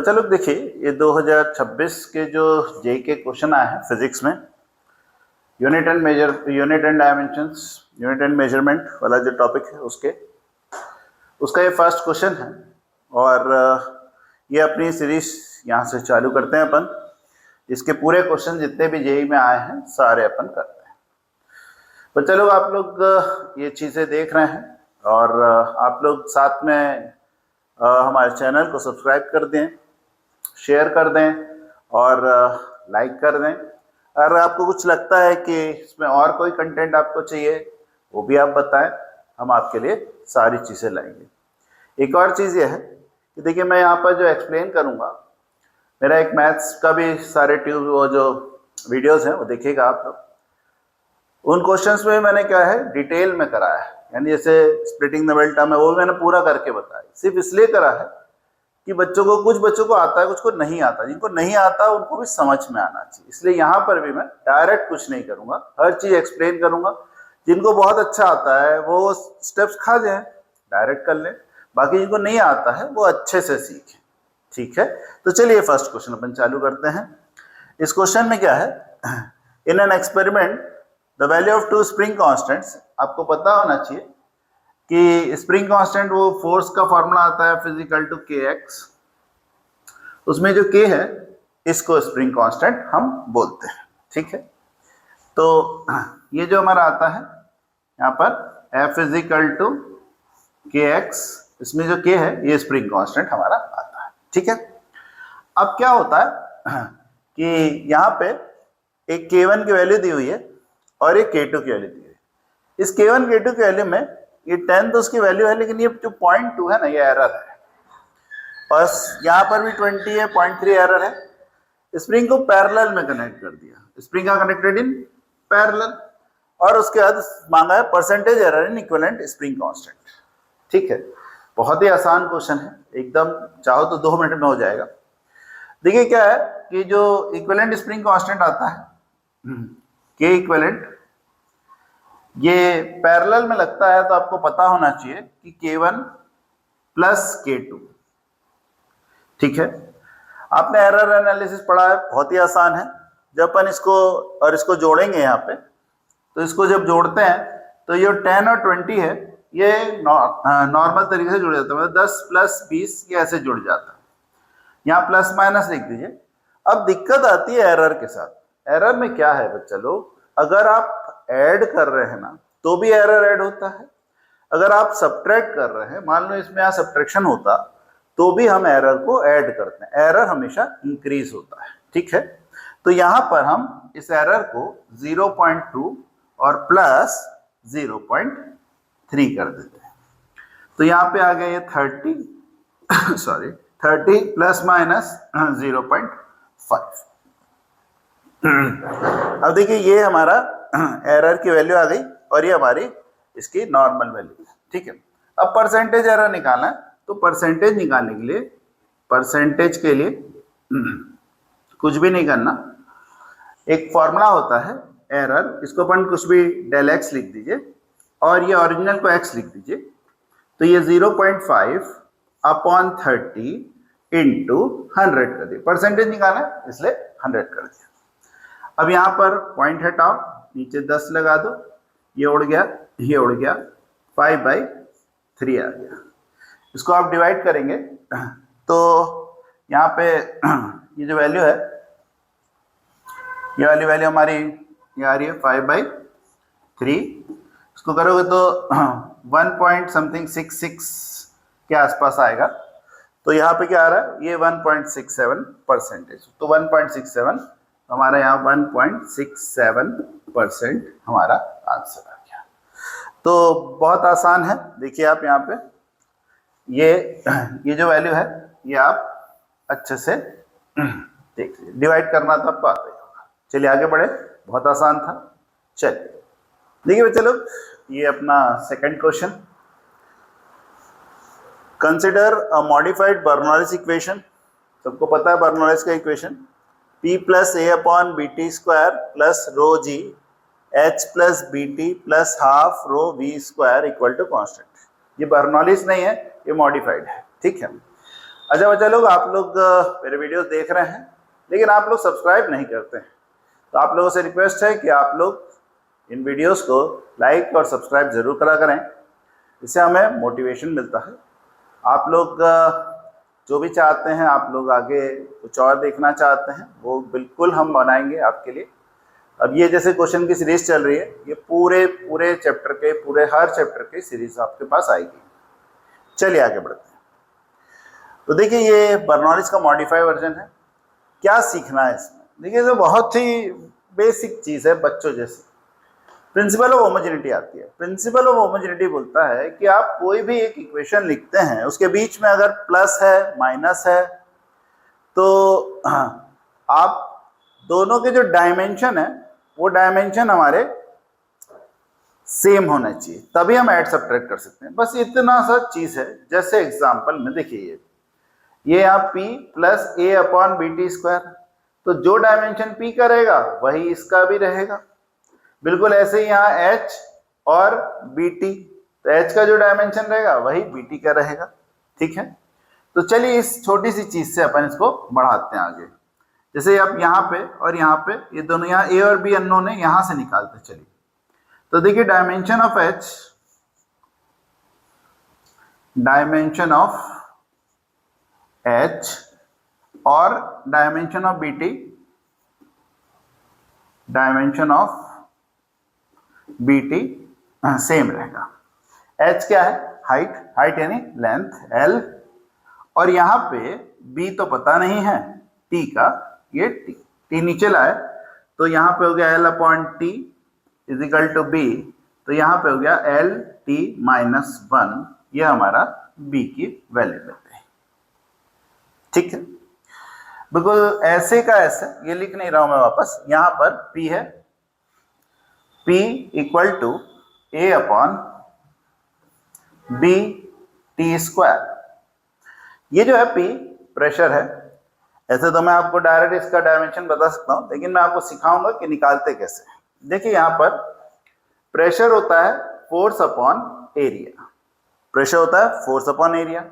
बच्चा लोग देखिए, ये 2026 के जो जेई के क्वेश्चन आए हैं फिजिक्स में, unit and dimensions, unit and measurement वाला जो टॉपिक है उसका ये फर्स्ट क्वेश्चन है। और ये अपनी सीरीज यहाँ से चालू करते हैं अपन। इसके पूरे क्वेश्चन जितने भी जेई में आए हैं सारे अपन करते हैं। बच्चा लोग, आप लोग ये चीज़ें देख रहे हैं और आप लोग साथ में हमारे चैनल को सब्सक्राइब कर दें, शेयर कर दें और लाइक कर दें। अगर आपको कुछ लगता है कि इसमें और कोई कंटेंट आपको चाहिए वो भी आप बताएं, हम आपके लिए सारी चीज़ें लाएंगे। एक और चीज़ ये है कि देखिए, मैं यहाँ पर जो एक्सप्लेन करूँगा, मेरा एक मैथ्स का भी सारे वो जो वीडियोस हैं वो देखिएगा आप लोग। उन क्वेश्चंस में मैंने क्या है डिटेल में कराया है, यानी जैसे स्प्लिटिंग द बेल्टा में वो भी मैंने पूरा करके बताया। सिर्फ इसलिए करा है कि कुछ बच्चों को आता है, कुछ को नहीं आता। जिनको नहीं आता उनको भी समझ में आना चाहिए, इसलिए यहाँ पर भी मैं डायरेक्ट कुछ नहीं करूँगा, हर चीज़ एक्सप्लेन करूँगा। जिनको बहुत अच्छा आता है वो स्टेप्स खा जाए, डायरेक्ट कर लें। बाकी जिनको नहीं आता है वो अच्छे से सीखें, ठीक है। तो चलिए फर्स्ट क्वेश्चन अपन चालू करते हैं। इस क्वेश्चन में क्या है, in an experiment the value of 2 spring constants. आपको पता होना चाहिए कि स्प्रिंग कांस्टेंट वो फोर्स का फॉर्मूला आता है फिजिकल टू के एक्स। उसमें जो के है इसको स्प्रिंग कांस्टेंट हम बोलते हैं, ठीक है। तो ये जो हमारा आता है यहाँ पर एफ फिजिकल टू के एक्स, इसमें जो के है ये स्प्रिंग कांस्टेंट हमारा आता है, ठीक है। अब क्या होता है कि यहाँ पे एक k1 की वैल्यू दी हुई है और एक k2 की वैल्यू दी हुई है। इस k1 k2 की वैल्यू में ये 10 तो उसकी वैल्यू है, लेकिन ये जो 0.2 है ना, ये एरर है। और यहाँ पर भी 20 है, 0.3 एरर है। स्प्रिंग को पैरेलल में कनेक्ट कर दिया, स्प्रिंग का कनेक्टेड इन पैरेलल। और उसके बाद मांगा है percentage error in equivalent spring constant, ठीक है। बहुत ही आसान क्वेश्चन है, एकदम चाहो तो 2 मिनट में हो जाएगा। देखिए क्या है कि जो इक्विवेलेंट स्प्रिंग कांस्टेंट आता है के इक्विवेलेंट, ये पैरेलल में लगता है, तो आपको पता होना चाहिए कि k1 प्लस k2, ठीक है। आपने एरर एनालिसिस पढ़ा है, बहुत ही आसान है। जब अपन इसको और इसको जोड़ेंगे यहाँ पे, तो इसको जब जोड़ते हैं तो ये 10 और 20 है, ये नॉर्मल तरीके से जुड़ जाता है, मतलब 10 प्लस 20 ये ऐसे जुड़ जाता है। यहाँ प्लस माइनस लिख दीजिए। अब दिक्कत आती है एरर के साथ। एरर में क्या है बच्चा लोग, अगर आप ऐड कर रहे हैं ना तो भी एरर ऐड होता है। अगर आप सब्ट्रैक्ट कर रहे हैं, मान लो इसमें यहाँ सब्ट्रैक्शन होता तो भी हम एरर को ऐड करते हैं, एरर हमेशा इंक्रीज होता है, ठीक है। तो यहाँ पर हम इस एरर को 0.2 और प्लस 0.3 कर देते हैं। तो यहाँ पे आ गया ये 30 प्लस माइनस 0.5। अब देखिए ये हमारा एरर की वैल्यू आ गई और ये हमारी इसकी नॉर्मल वैल्यू है, ठीक है। अब परसेंटेज एरर निकालना है, तो परसेंटेज निकालने के लिए, परसेंटेज के लिए कुछ भी नहीं करना। एक फॉर्मूला होता है एरर, इसको अपन कुछ भी डेल एक्स लिख दीजिए और ये ओरिजिनल को एक्स लिख दीजिए। तो ये 0.5 अपॉन 30 इंटू 100 कर दिया। परसेंटेज निकालना है इसलिए 100 कर दिया। अब यहाँ पर पॉइंट हटाओ, नीचे 10 लगा दो, ये उड़ गया, ये उड़ गया, 5/3 आ गया। इसको आप डिवाइड करेंगे तो यहाँ पे ये जो वैल्यू है, ये वाली वैल्यू हमारी ये आ रही है 5/3। इसको करोगे तो 1.66 के आसपास आएगा। तो यहाँ पे क्या आ रहा है, ये 1.67%। तो 1.67, हमारा यहाँ 1.67% हमारा आंसर आ गया। तो बहुत आसान है। देखिए आप यहाँ पे ये जो वैल्यू है ये आप अच्छे से देख लीजिए। डिवाइड करना तो आपको आता ही होगा। चलिए आगे बढ़े, बहुत आसान था। चलिए देखिए बच्चे लोग, ये अपना second question, consider a modified Bernoulli's equation. सबको पता है बर्नौलिस का equation, P plus a upon b t square plus rho g h plus b t plus half rho v square equal to constant. ये Bernoulli's नहीं है, ये modified है, ठीक है। अच्छा बच्चा लोग, आप लोग मेरे वीडियोस देख रहे हैं लेकिन आप लोग सब्सक्राइब नहीं करते हैं, तो आप लोगों से रिक्वेस्ट है कि आप लोग इन वीडियोस को लाइक और सब्सक्राइब ज़रूर करा करें, इससे हमें मोटिवेशन मिलता है। आप लोग जो भी चाहते हैं, आप लोग आगे कुछ और देखना चाहते हैं, वो बिल्कुल हम बनाएंगे आपके लिए। अब ये जैसे क्वेश्चन की सीरीज चल रही है, ये पूरे चैप्टर के हर चैप्टर की सीरीज आपके पास आएगी। चलिए आगे बढ़ते हैं। तो देखिए, ये बर्नौलीज का मॉडिफाई वर्जन है। क्या सीखना है इसमें? देखिए, तो बहुत ही बेसिक चीज़ है बच्चों जैसे। प्रिंसिपल ऑफ होमोजेनिटी आती है। प्रिंसिपल ऑफ होमोजेनिटी बोलता है कि आप कोई भी एक इक्वेशन लिखते हैं, उसके बीच में अगर प्लस है माइनस है, तो आप दोनों के जो डायमेंशन है वो डायमेंशन हमारे सेम होना चाहिए, तभी हम ऐड सब्ट्रैक्ट कर सकते हैं। बस इतना सा चीज़ है। जैसे एग्जाम्पल में देखिए, ये यहाँ p plus a upon b t square, तो जो डायमेंशन p का रहेगा वही इसका भी रहेगा। बिल्कुल ऐसे ही यहाँ h और bt, तो h का जो डायमेंशन रहेगा वही bt का रहेगा। ठीक है, तो चलिए इस छोटी सी चीज से अपन इसको बढ़ाते हैं आगे। जैसे अब यहाँ पे और यहाँ पे, ये दोनों, यहाँ a और b अननोन है, यहाँ से निकालते चलिए। तो देखिए, dimension of h, dimension of h और dimension of bt, dimension of bt same रहेगा। h क्या है? हाइट, हाइट यानी लेंथ l, और यहाँ पे b तो पता नहीं है t का, ये t नीचे लाए तो यहाँ पे हो गया l upon t is equal to b, तो यहाँ पे हो गया l t माइनस 1, ये हमारा b की वैल्यू देते हैं। ठीक है, बिल्कुल ऐसे का ऐसे, ये लिख नहीं रहा हूं मैं वापस। यहाँ पर p है, p equal to a upon b t square. ये जो है p प्रेशर है। ऐसे तो मैं आपको डायरेक्ट इसका डायमेंशन बता सकता हूं, लेकिन मैं आपको सिखाऊंगा कि निकालते कैसे। देखिए, यहाँ पर प्रेशर होता है फोर्स अपॉन एरिया। प्रेशर होता है फोर्स अपॉन एरिया।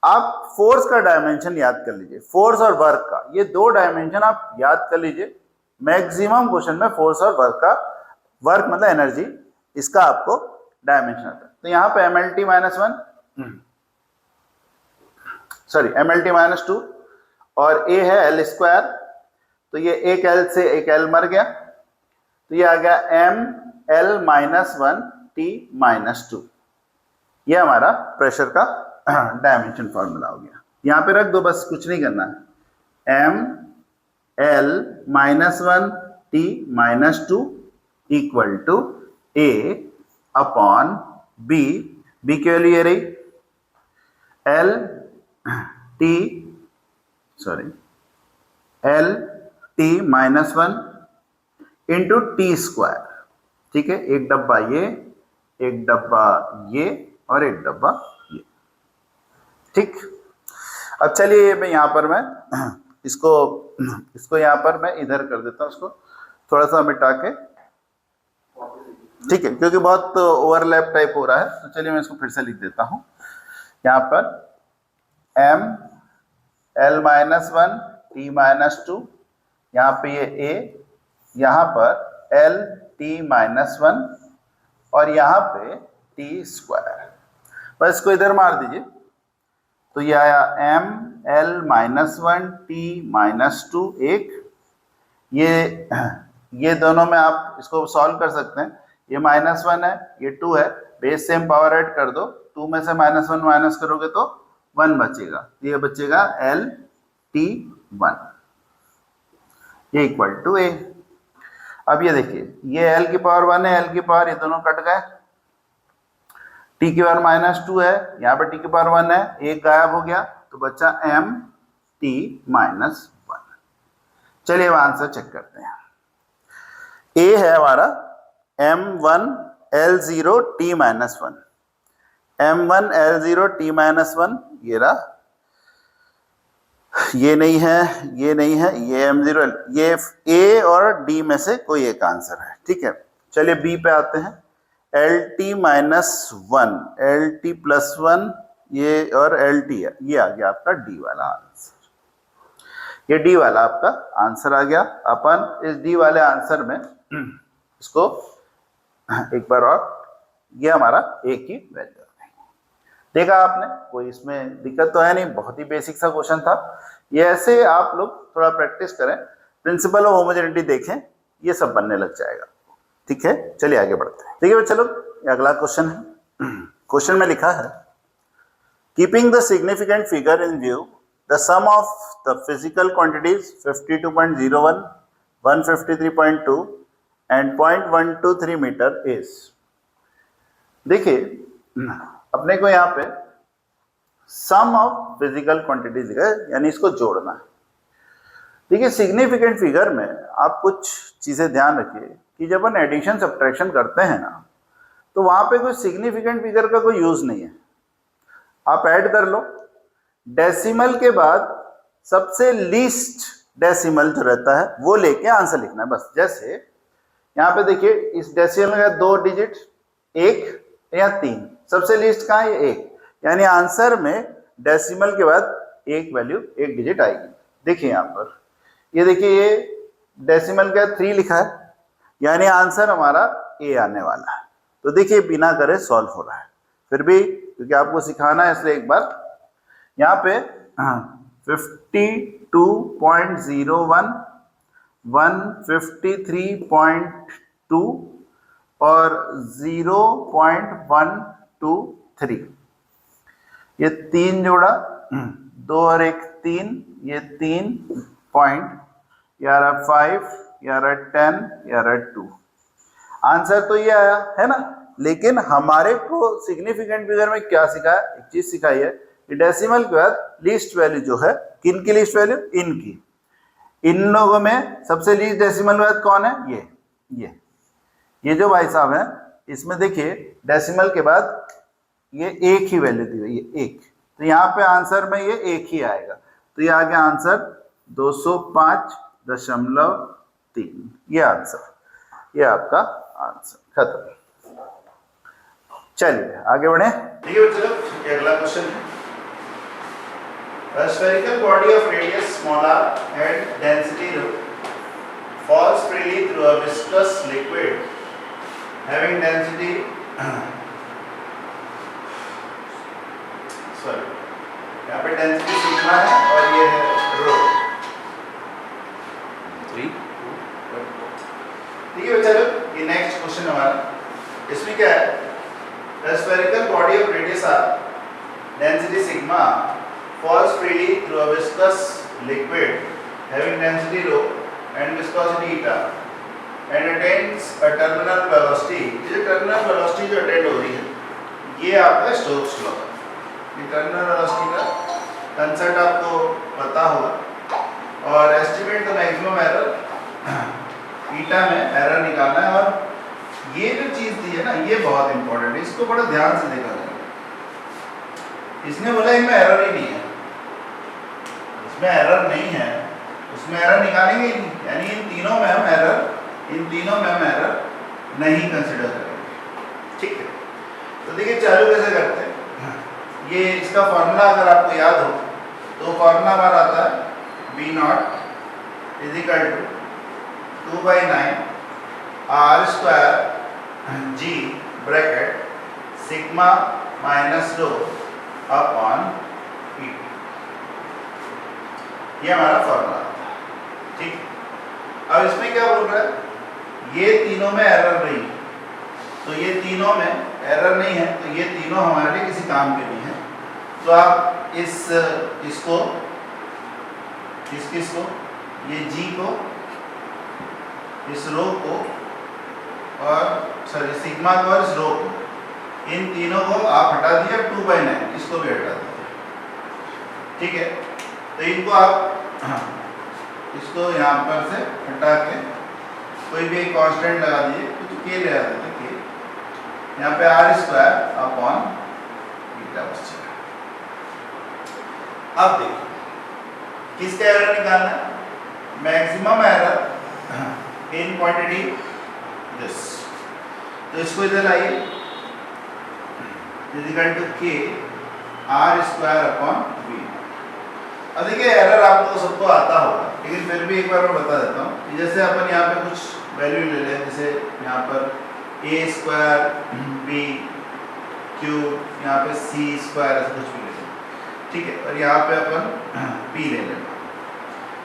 आप फोर्स का डायमेंशन याद कर लीजिए, फोर्स और वर्क का, ये दो डायमेंशन आप याद कर लीजिए। मैक्सिमम क्वेश्चन में फोर्स और वर्क का, वर्क मतलब एनर्जी, इसका आपको डायमेंशन आता है। तो यहाँ पे mlt minus 1, sorry mlt minus 2, और a है l स्क्वायर, तो ये एक l से एक l मर गया, तो ये आ गया m l minus 1 t minus 2। ये हमारा प्रेशर का डायमेंशन फॉर्मूला हो गया। यहाँ पे रख दो, बस कुछ नहीं करना है। m l minus 1 t minus 2 equal to a upon b, b के लिए रही l t, sorry l t माइनस 1 इंटू टी स्क्वायर। ठीक है, एक डब्बा ये, एक डब्बा ये, और एक डब्बा ये। ठीक, अब चलिए मैं यहाँ पर मैं इसको यहाँ पर मैं इधर कर देता हूँ, इसको थोड़ा सा मिटा के। ठीक है, क्योंकि बहुत ओवरलैप टाइप हो रहा है, तो चलिए मैं इसको फिर से लिख देता हूँ। यहाँ पर m l minus 1 t minus 2, यहाँ पे ये a, यहाँ पर l t माइनस 1, और यहाँ पे t स्क्वायर। बस इसको इधर मार दीजिए, तो ये आया m l minus 1 t minus 2 एक, ये दोनों में आप इसको सॉल्व कर सकते हैं। ये माइनस 1 है, ये 2 है, बेस सेम पावर ऐड कर दो, 2 में से माइनस 1 माइनस करोगे तो 1 बचेगा, ये बचेगा l t 1, ये इक्वल टू a। अब ये देखिए, ये l की पावर 1 है, l की पावर, ये दोनों कट गए, t की पावर माइनस 2 है, यहाँ पर t की पावर 1 है, एक गायब हो गया, तो बच्चा m t माइनस 1। चलिए अब आंसर चेक करते हैं। a है हमारा m1 l0 t माइनस 1, m1 l0 t माइनस 1, ये रहा, ये नहीं है, ये नहीं है, ये m0, ये a और d में से कोई एक आंसर है। ठीक है, चलिए b पे आते हैं। lt माइनस 1, lt प्लस 1 ये और LT है, ये आ गया आपका D वाला आंसर। ये D वाला आपका आंसर आ गया। अपन इस D वाले आंसर में इसको एक बार और, ये हमारा A की वैल्यू है। देखा आपने, कोई इसमें दिक्कत तो है नहीं, बहुत ही बेसिक सा क्वेश्चन था। ये ऐसे आप लोग थोड़ा प्रैक्टिस करें, प्रिंसिपल ऑफ होमोजेनिटी देखें, ये सब बनने लग जाएगा। ठीक है, चलिए आगे बढ़ते हैं। ठीक है चलो, अगला क्वेश्चन है। क्वेश्चन में लिखा है, keeping the significant figure in view, the sum of the physical quantities 52.01, 153.2 एंड 0.123 मीटर इज। देखिए अपने को यहाँ पे सम ऑफ फिजिकल क्वांटिटीज है, यानी इसको जोड़ना है। देखिए सिग्निफिकेंट फिगर में आप कुछ चीजें ध्यान रखिए कि जब हम एडिशन सब्ट्रैक्शन करते हैं ना, तो वहां पे कोई सिग्निफिकेंट फिगर का कोई यूज नहीं है। आप ऐड कर लो, डेसिमल के बाद सबसे लीस्ट डेसिमल जो रहता है वो लेके आंसर लिखना है बस। जैसे यहाँ पे देखिए, इस डेसिमल का 2 डिजिट, 1 या 3, सबसे लीस्ट कहाँ है? 1, यानी आंसर में डेसिमल के बाद एक वैल्यू, 1 डिजिट आएगी। देखिए यहाँ पर, ये देखिए ये डेसिमल का 3 लिखा है, यानी आंसर हमारा A आने वाला है। तो देखिए बिना करे सॉल्व हो रहा है, फिर भी क्योंकि आपको सिखाना है इसलिए एक बार यहाँ पे 52.01, 153.2 और 0.123, ये 3 जोड़ा, 2 और 1 3, ये 3 पॉइंट, यारा 5, यारा 10, यारा 2। आंसर तो ये आया है ना, लेकिन हमारे को सिग्निफिकेंट फिगर में क्या सिखाया? एक चीज सिखाई है कि डेसिमल के बाद लीस्ट वैल्यू जो है, किन की लीस्ट वैल्यू? इनकी। इन लोगों में सबसे लीस्ट डेसिमल वैल्यू कौन है? ये जो भाई साहब है, इसमें देखिए डेसिमल के बाद ये 1 ही वैल्यू दी हुई है, 1। तो यहाँ पे आंसर में ये 1 ही आएगा, तो ये आ गया आंसर 205.3। ये आंसर, ये आपका आंसर खत्म। चलिए आगे बढ़े। ठीक है बच्चों, ये अगला क्वेश्चन है। A spherical body of radius small r and density rho falls freely through a viscous liquid having density यहाँ पे डेंसिटी सिग्मा है और ये है रो। 3, 2, 1। ठीक है बच्चा लोग, ये नेक्स्ट क्वेश्चन हमारा, इसमें क्या है? The spherical body of radius r, density sigma, falls freely through a viscous liquid having density rho and viscosity eta and attains a terminal velocity। ये terminal velocity जो अटेंड हो रही है, ये आपका स्टोक्स लॉ है। ये टर्मिनल वेलोसिटी का कंसेप्ट आपको पता होगा, और एस्टिमेट द मैक्सिमम एरर, ईटा में एरर निकालना है। और ये जो चीज दी है ना, ये बहुत इंपॉर्टेंट है, इसको बड़ा ध्यान से देखा जाए। इसने बोला इनमें एरर ही नहीं है, इसमें एरर नहीं है, उसमें एरर निकालेंगे ही नहीं, यानी इन तीनों में हम एरर नहीं कंसिडर करेंगे। ठीक है, तो देखिए चालू कैसे करते हैं। ये इसका फॉर्मूला अगर आपको याद हो तो फॉर्मूला हमारा आता है B0 = 2/9 r² g bracket sigma minus rho upon E। ये हमारा फॉर्मूला। ठीक, अब इसमें क्या बोल रहा है? ये तीनों में एरर नहीं, तो ये तीनों में एरर नहीं है, तो ये तीनों हमारे लिए किसी काम के नहीं है। तो आप इसको ये G को, इस रो को, और सॉरी सिग्मा को और इस रो को, इन तीनों को आप हटा दिए। 2/9 इसको भी हटा दिए। ठीक है, तो इनको आप इसको यहाँ पर से हटा के कोई भी एक कांस्टेंट लगा दिए, कुछ के ले आते थे के, यहाँ पे r² अपॉन बीटा बच जाएगा। अब देखिए किसका एरर निकालना है? Maximum error in quantity this, तो इसको इधर लाइए, equal to k r square upon v. अब देखिए एरर आप लोगों सबको आता होगा, लेकिन फिर भी एक बार मैं बता देता हूँ कि जैसे अपन यहाँ पे कुछ वैल्यू ले लें, जैसे यहाँ पर ए स्क्वायर बी क्यूब, यहाँ पे सी स्क्वायर, ऐसा कुछ भी ले लें, ठीक है, और यहाँ पे अपन पी ले लें।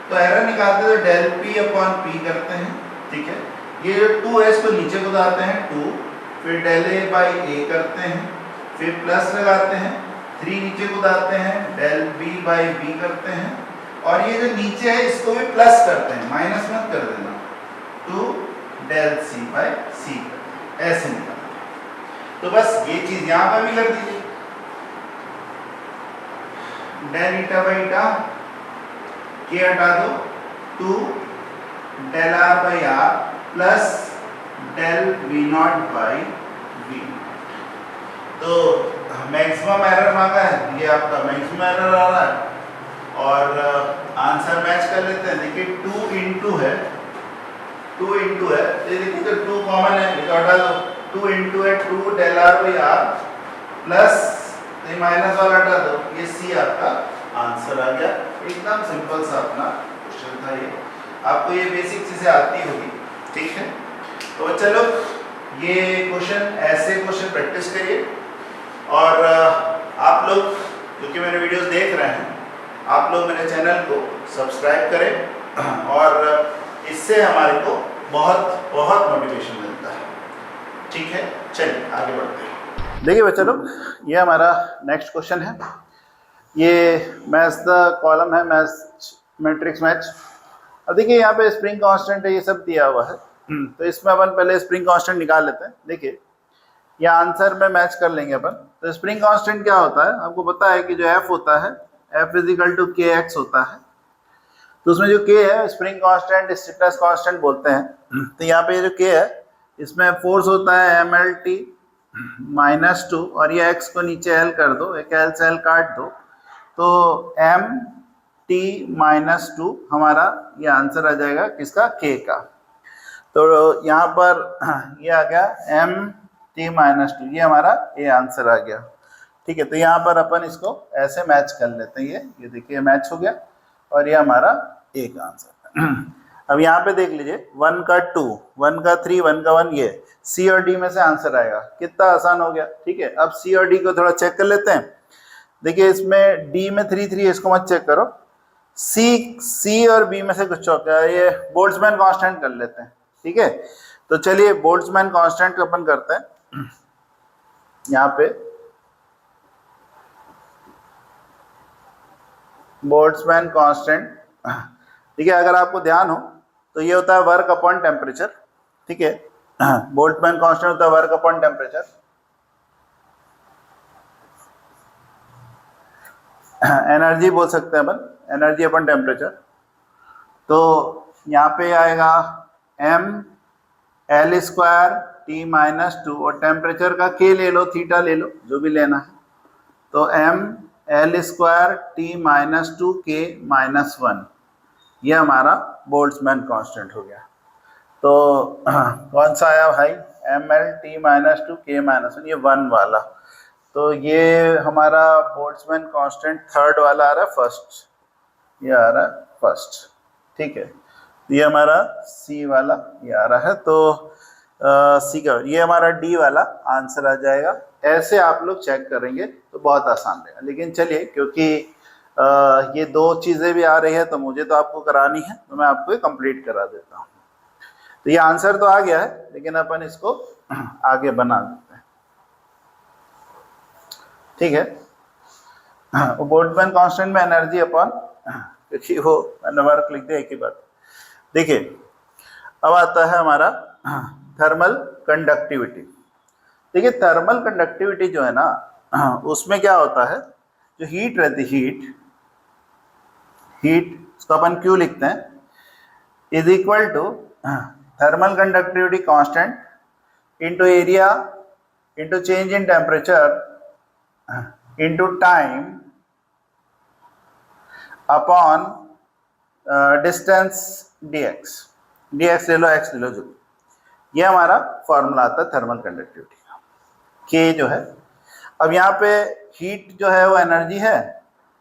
तो एरर निकालते हैं तो डेल पी अपॉन पी करते हैं, ठीक है। ये जो 2 है इसको नीचे को लाते हैं 2, फिर डेल ए बाई ए करते हैं, फिर प्लस लगाते हैं, 3 नीचे को लाते हैं, डेल बी बाई बी करते हैं, और ये जो नीचे है इसको भी प्लस करते हैं, माइनस मत कर देना, 2 डेल सी बाई सी करते हैं, ऐसे निकालते हैं। तो बस ये चीज यहाँ पर भी कर दीजिए, डेल ईटा बाई ईटा के हटा दो, 2 del r by r plus del v not by v. तो मैक्सिमम एरर मांगा है, ये आपका मैक्सिमम एरर आ रहा है, और आंसर मैच कर लेते हैं। देखिए 2 इंटू है, 2 इंटू है, ये देखिए तो 2 कॉमन है, ये हटा दो, 2 इंटू है 2 del r by r plus ये माइनस वाला हटा दो, ये सी आपका आंसर आ गया। एकदम सिंपल सा अपना क्वेश्चन था ये, आपको ये बेसिक चीजें आती होगी, ठीक है। तो बच्चा लोग ये क्वेश्चन, ऐसे क्वेश्चन प्रैक्टिस करिए, और आप लोग क्योंकि मेरे वीडियोस देख रहे हैं, आप लोग मेरे चैनल को सब्सक्राइब करें, और इससे हमारे को बहुत बहुत मोटिवेशन मिलता है, ठीक है। चलिए आगे बढ़ते हैं। देखिए बच्चा लोग, ये हमारा नेक्स्ट क्वेश्चन है, ये मैच द कॉलम है, मैच मैट्रिक्स मैच। अब देखिए यहाँ पे स्प्रिंग कांस्टेंट है, ये सब दिया हुआ है, तो इसमें अपन पहले स्प्रिंग कांस्टेंट निकाल लेते हैं। देखिए ये आंसर में मैच कर लेंगे अपन। तो स्प्रिंग कांस्टेंट क्या होता है, आपको पता है कि जो एफ होता है, एफ इजिकल टू के एक्स होता है। तो उसमें जो के है स्प्रिंग कांस्टेंट, स्टिफनेस कांस्टेंट बोलते हैं। तो यहाँ पे जो के है इसमें फोर्स होता है एम एल टी -2, और ये एक्स को नीचे एल कर दो, एक एल से एल काट दो, तो एम टी -2 हमारा ये आंसर आ जाएगा किसका, के का। तो यहाँ पर ये आ गया एम टी -2, ये हमारा ये आंसर आ गया, ठीक है। तो यहाँ पर अपन इसको ऐसे मैच कर लेते हैं, ये देखिए मैच हो गया, और ये हमारा ए का आंसर है। अब यहाँ पे देख लीजिए 1 का 2, 1 का 3, 1 का 1, ये सी और डी में से आंसर आएगा। कितना आसान हो गया, ठीक है। अब सी और डी को थोड़ा चेक कर लेते हैं। देखिए इसमें डी में 3 3, इसको मत चेक करो, सी और बी में से कुछ चौका, ये बोल्ट्जमैन कांस्टेंट कर लेते हैं, ठीक है। तो चलिए बोल्ट्जमैन कांस्टेंट अपन करते हैं। यहाँ पे बोल्ट्जमैन कांस्टेंट, ठीक है, अगर आपको ध्यान हो तो ये होता है वर्क अपॉन टेम्परेचर, ठीक है। बोल्ट्जमैन कांस्टेंट होता है वर्क अपॉन टेम्परेचर। एनर्जी बोल सकते हैं अपन, एनर्जी अपॉन टेम्परेचर। तो यहाँ पे आएगा एम एल स्क्वायर टी -2, और टेम्परेचर का के ले लो, थीटा ले लो, जो भी लेना है। तो एम एल स्क्वायर टी -2 के -1, ये हमारा बोल्ट्जमैन कांस्टेंट हो गया। तो कौन सा आया भाई, एम एल टी -2 के -1, ये 1 वाला। तो ये हमारा बोल्ट्जमैन कांस्टेंट थर्ड वाला आ रहा है, फर्स्ट, ये आ रहा है फर्स्ट, ठीक है। ये हमारा सी वाला ये आ रहा है, तो सी का ये हमारा डी वाला आंसर आ जाएगा। ऐसे आप लोग चेक करेंगे तो बहुत आसान रहेगा। लेकिन चलिए, क्योंकि ये 2 चीज़ें भी आ रही है तो मुझे तो आपको करानी है, तो मैं आपको कंप्लीट करा देता हूँ। तो ये आंसर तो आ गया है, लेकिन अपन इसको आगे बना देते हैं, ठीक है। बोल्ट्जमैन कांस्टेंट में एनर्जी अपॉन, क्योंकि वो मैंने वर्क लिख दिया एक ही बात। देखिए अब आता है हमारा थर्मल कंडक्टिविटी। देखिए थर्मल कंडक्टिविटी जो है ना, उसमें क्या होता है, जो हीट रहती, हीट इसको अपन क्यू लिखते हैं, is equal to thermal conductivity constant into area into change in temperature into time upon distance dx, dx ले लो, x ले लो, जो ये हमारा फॉर्मूला आता है थर्मल कंडक्टिविटी का, के जो है। अब यहाँ पे हीट जो है वो एनर्जी है,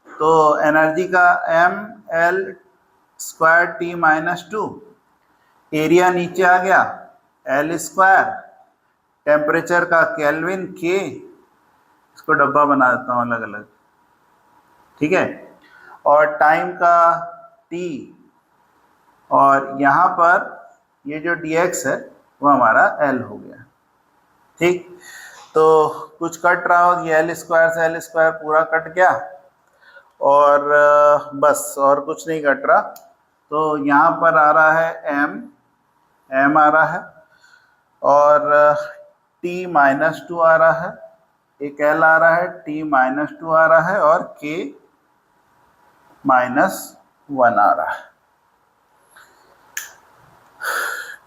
तो एनर्जी का mL²T-2, एरिया नीचे आ गया L², टेम्परेचर का केल्विन K, इसको डब्बा बना देता हूँ अलग अलग, ठीक है, और टाइम का T, और यहाँ पर ये जो dx है वो हमारा L हो गया, ठीक। तो कुछ कट रहा हो, ये L² से L² पूरा कट गया, और बस और कुछ नहीं कट रहा, तो यहाँ पर आ रहा है m आ रहा है, और T-2 आ रहा है, एक L आ रहा है, T-2 आ रहा है, और K-1 आ रहा है।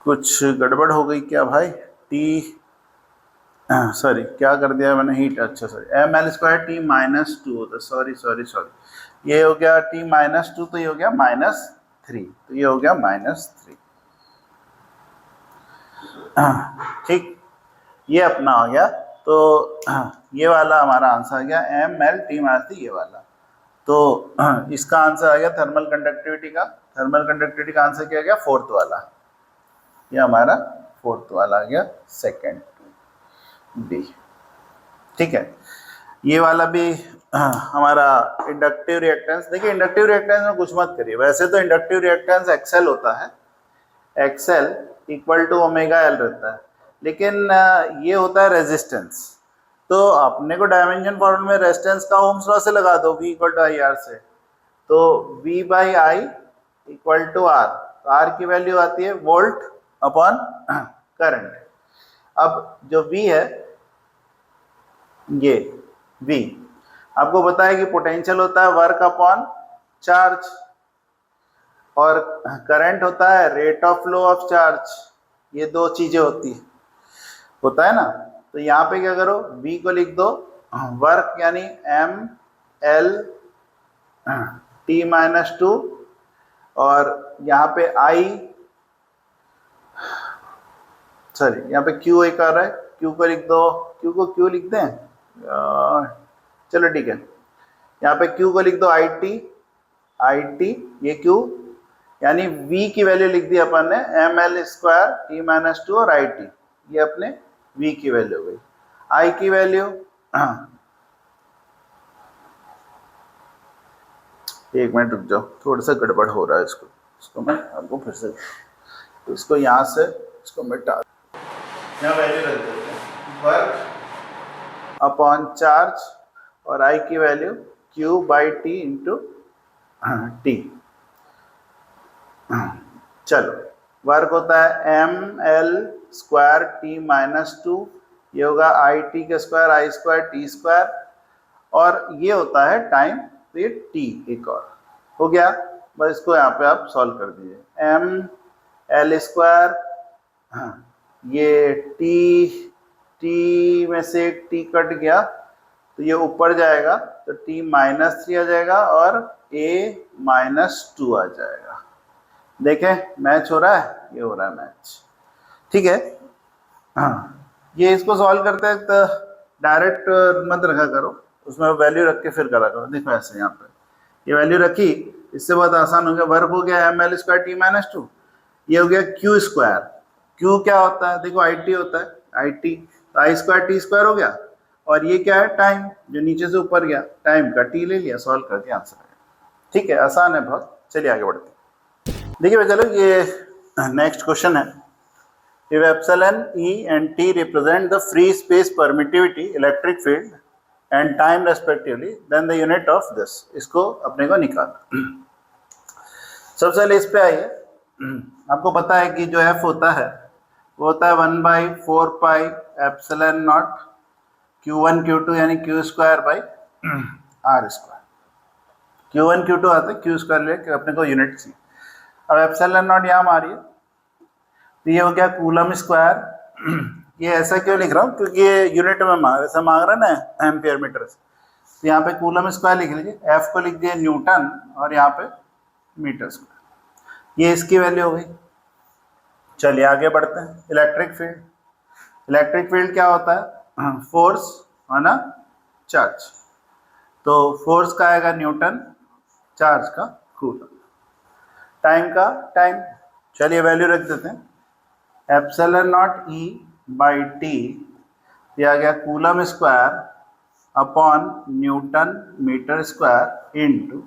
कुछ गड़बड़ हो गई क्या भाई? सॉरी क्या कर दिया मैंने, हीट, अच्छा सॉरी, mL²T-2 होता है, सॉरी, ये हो गया T-2, तो ये हो गया -3, तो ये हो गया -3, ठीक, ये अपना हो गया। तो ये वाला हमारा आंसर आ गया mL/T-3, ये वाला। तो इसका आंसर आ गया थर्मल कंडक्टिविटी का। थर्मल कंडक्टिविटी का आंसर क्या गया? 4th वाला, ये हमारा 4th वाला आ गया, सेकेंड बी, ठीक है। ये वाला भी हमारा इंडक्टिव रिएक्टेंस। देखिए इंडक्टिव रिएक्टेंस में कुछ मत करिए, वैसे तो इंडक्टिव रिएक्टेंस एक्सेल होता है, x l equal to omega l रहता है, लेकिन ये होता है रेजिस्टेंस। तो अपने को डायमेंशन फॉर्मूला में रेजिस्टेंस का ओम्स लॉ से लगा दो, V equal to i r से, तो V/I इक्वल टू R, तो R की वैल्यू आती है वोल्ट अपॉन करंट। अब जो V है, ये V आपको पता है कि पोटेंशियल होता है वर्क अपॉन चार्ज, और करंट होता है rate of flow of charge, ये दो चीजें होता है ना। तो यहाँ पे क्या करो, V को लिख दो वर्क यानी mL/T-2, और यहाँ पे यहाँ पे Q एक आ रहा है, Q को लिख दो, Q को Q लिख दें, चलो ठीक है, यहाँ पे Q को लिख दो IT, ये Q यानी V की वैल्यू लिख दी अपन ने mL²T-2 और IT, ये अपने V की वैल्यू हो गई। I की वैल्यू एक मिनट रुक जाओ, थोड़ा सा गड़बड़ हो रहा है, इसको मैं आपको फिर से, तो इसको यहाँ से इसको मिटा, यहाँ वैल्यू रख देते हैं, वर्क अपॉन चार्ज, और I की वैल्यू Q/T इंटू T। चलो वर्क होता है mL²T-2, ये होगा IT², I²T², और ये होता है टाइम, तो ये T एक और हो गया। बस इसको यहाँ पे आप सॉल्व कर दीजिए, mL², ये T में से T कट गया, तो ये ऊपर जाएगा, तो T-3 आ जाएगा और A-2 आ जाएगा। देखें मैच हो रहा है, ये हो रहा है मैच, ठीक है। हाँ, ये इसको सॉल्व करते हैं तो डायरेक्ट मत रखा करो, उसमें वैल्यू रख के फिर करा करो। देखो ऐसे यहाँ पे ये वैल्यू रखी, इससे बहुत आसान हो गया। वर्क हो गया mL²T-2, ये हो गया Q²। Q क्या होता है? देखो IT होता है, IT, तो I²T² हो गया, और ये क्या है? टाइम, जो नीचे से ऊपर गया, टाइम का T ले लिया, सॉल्व करके आंसर आया, ठीक है, आसान है बहुत। चलिए आगे बढ़ते हैं। देखिए चलो, ये नेक्स्ट क्वेश्चन है, if epsilon E and T represent the free space permittivity, electric field and time respectively, then the unit of this, इसको अपने को निकालना। सबसे पहले इस पे आइए, आपको पता है कि जो F होता है वो होता है 1/4 pi epsilon not Q1 Q2 यानी Q²/R²। Q1 Q2 आता है, Q² लेके अपने को यूनिट चाहिए। अब एप्सिलॉन नॉट यहाँ मारिए, तो ये हो गया कूलम स्क्वायर। ये ऐसा क्यों लिख रहा हूँ? क्योंकि ये यूनिट में ऐसा मांग रहा है ना एम्पियर मीटर से, तो यहाँ पे कूलम स्क्वायर लिख लीजिए, एफ को लिख दिए न्यूटन, और यहाँ पे मीटर स्क्वायर, ये इसकी वैल्यू हो गई। चलिए आगे बढ़ते हैं। इलेक्ट्रिक फील्ड, इलेक्ट्रिक फील्ड क्या होता है? फोर्स है ना, चार्ज। तो फोर्स का आएगा न्यूटन, चार्ज का कूलम, टाइम का टाइम। चलिए वैल्यू रख देते हैं, epsilon naught E by T दिया गया coulomb square upon Newton metre square into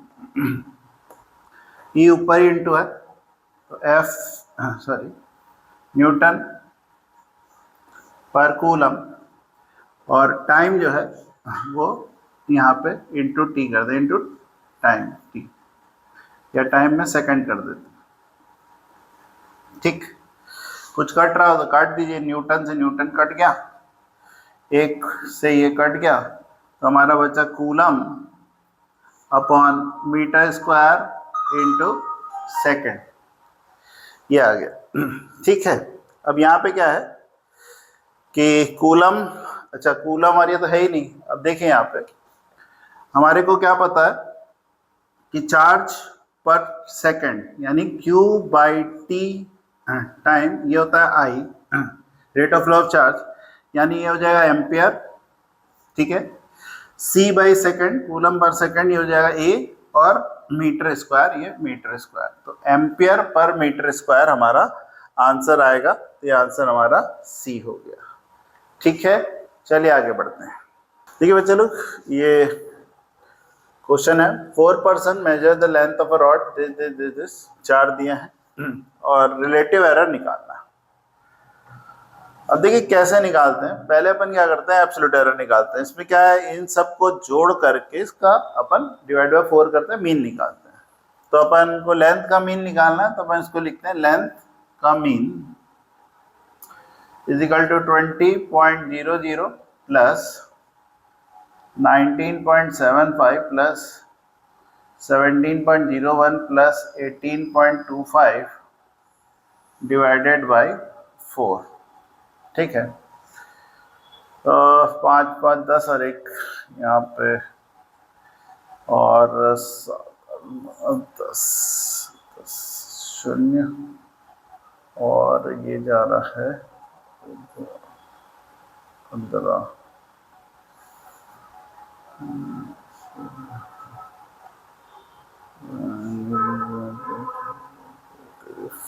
E ऊपर ही इंटू है तो एफ सॉरी न्यूटन पर कूलम, और टाइम जो है वो यहाँ पे इंटू टी कर दे, इंटू टाइम टी, या टाइम में सेकंड कर देते। ठीक, कुछ कट रहा हो तो काट दीजिए, न्यूटन से न्यूटन कट गया, एक से ये कट गया, तो हमारा बचा coulomb upon metre square into second, ये आ गया। ठीक है, अब यहाँ पे क्या है कि कूलम, अच्छा कूलम और ये तो है ही नहीं। अब देखें यहाँ पे हमारे को क्या पता है कि चार्ज पर सेकंड यानी Q बाई टी टाइम, ये होता है I, rate of flow of charge, यानी ये हो जाएगा एम्पियर। ठीक है, C by second coulomb per second, ये हो जाएगा A, और मीटर स्क्वायर, ये मीटर स्क्वायर, तो एम्पियर पर मीटर स्क्वायर हमारा आंसर आएगा। तो ये आंसर हमारा C हो गया। ठीक है, चलिए आगे बढ़ते हैं। देखिए बच्चे लोग, ये क्वेश्चन है 4 person measure the length of a rod, this चार दिए हैं और रिलेटिव एरर निकालना। अब देखिए कैसे निकालते हैं, पहले अपन क्या करते हैं, एब्सोल्यूट एरर निकालते हैं। इसमें क्या है, इन सबको जोड़ करके इसका अपन डिवाइड बाय 4 करते हैं, मीन निकालते हैं। तो अपन को लेंथ का मीन निकालना है, तो अपन इसको लिखते हैं लेंथ का mean is equal to 20.00 plus 19.75 plus 17.01 plus 18.25 divided by 4। ठीक है, तो 5 5 10 और एक यहाँ पे, और 10 शून्य, और ये जा रहा है 15,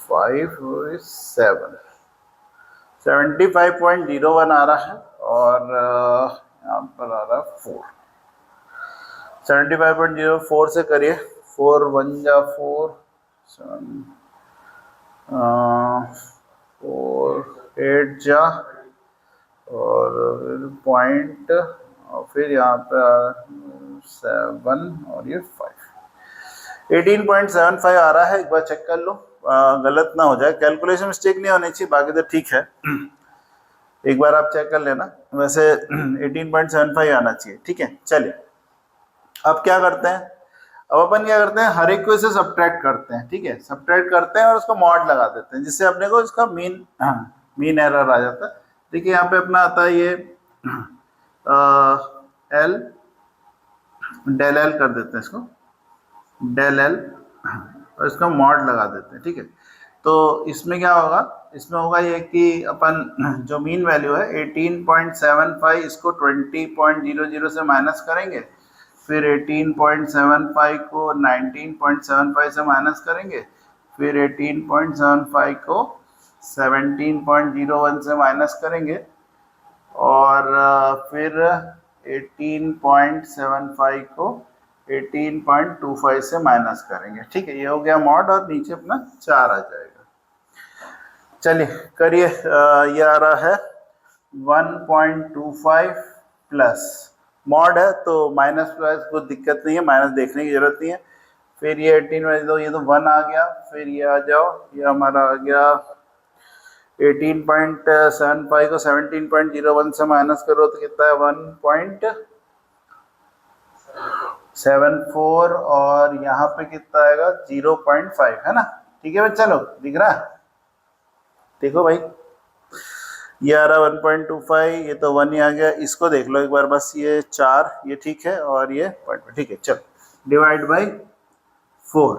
5 7 75.01 आ रहा है, और यहाँ पर आ रहा है 4। 75.04 से करिए, 4 1 जा 4, 4 8 जा, और पॉइंट, और फिर यहाँ पे 7 और ये 5, 18.75 आ रहा है। एक बार चेक कर लो, गलत ना हो जाए, कैलकुलेशन मिस्टेक नहीं होनी चाहिए, बाकी तो ठीक है। एक बार आप चेक कर लेना, वैसे 18.75 आना चाहिए। ठीक है, चलिए अब क्या करते हैं, अब अपन क्या करते हैं, हर एक को इसे सब्ट्रैक्ट करते हैं। ठीक है, सब्ट्रैक्ट करते हैं और उसको मॉड लगा देते हैं, जिससे अपने को इसका मीन एरर आ जाता है। देखिए यहाँ पे अपना आता है ये एल, डेल एल कर देते हैं इसको, डेल एल, और इसका मॉड लगा देते हैं। ठीक है, तो इसमें क्या होगा, इसमें होगा ये कि अपन जो मीन वैल्यू है 18.75, इसको 20.00 से माइनस करेंगे, फिर 18.75 को 19.75 से माइनस करेंगे, फिर 18.75 को 17.01 से माइनस करेंगे, और फिर 18.75 को 18.25 से माइनस करेंगे। ठीक है, ये हो गया मॉड, और नीचे अपना 4 आ जाएगा। चलिए करिए, ये आ रहा है 1.25 प्लस, मॉड है तो माइनस प्लस कुछ दिक्कत नहीं है, माइनस देखने की जरूरत नहीं है। फिर ये 18 में दो, ये तो 1 आ गया, फिर ये आ जाओ, ये हमारा आ गया 18.75 को 17.01 से माइनस करो तो कितना है 1.74, और यहाँ पे कितना आएगा 0.5, है ना। ठीक है भाई, चलो दिख रहा है, देखो भाई, ये आ रहा 1.25, ये तो 1 ही आ गया, इसको देख लो एक बार बस, ये 4, ये ठीक है, और ये पॉइंट, ठीक है। चलो डिवाइड बाई 4।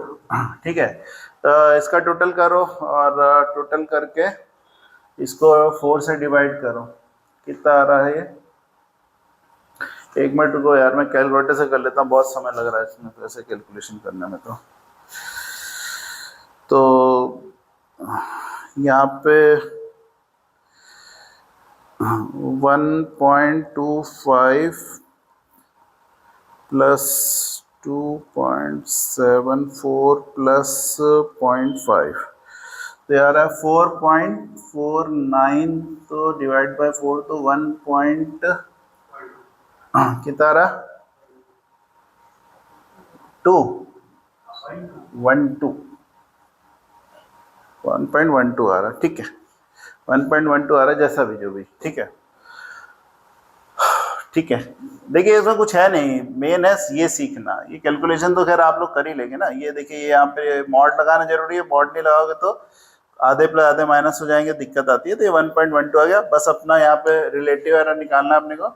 ठीक है, तो इसका टोटल करो, और टोटल करके इसको 4 से डिवाइड करो, कितना आ रहा है एक मिनट रुको यार, मैं कैलकुलेटर से कर लेता हूँ, बहुत समय लग रहा है इसमें तो ऐसे कैलकुलेशन करने में। तो यहाँ पे 1.25 प्लस 2.74 प्लस 0.5 तो यार है 4.49, तो डिवाइड बाय 4 तो 1 पॉइंट कितना रहा 1.12 आ रहा, ठीक है 1.12 आ रहा, जैसा भी जो भी, ठीक है ठीक है। देखिए इसमें कुछ है नहीं, मेन है ये सीखना, ये कैलकुलेशन तो खैर आप लोग कर ही लेंगे ना। ये देखिए ये यहाँ पे मॉड लगाना जरूरी है, मॉड नहीं लगाओगे तो आधे प्लस आधे माइनस हो जाएंगे, दिक्कत आती है। तो ये 1.12 आ गया, बस अपना यहाँ पे रिलेटिव एरर निकालना है अपने को।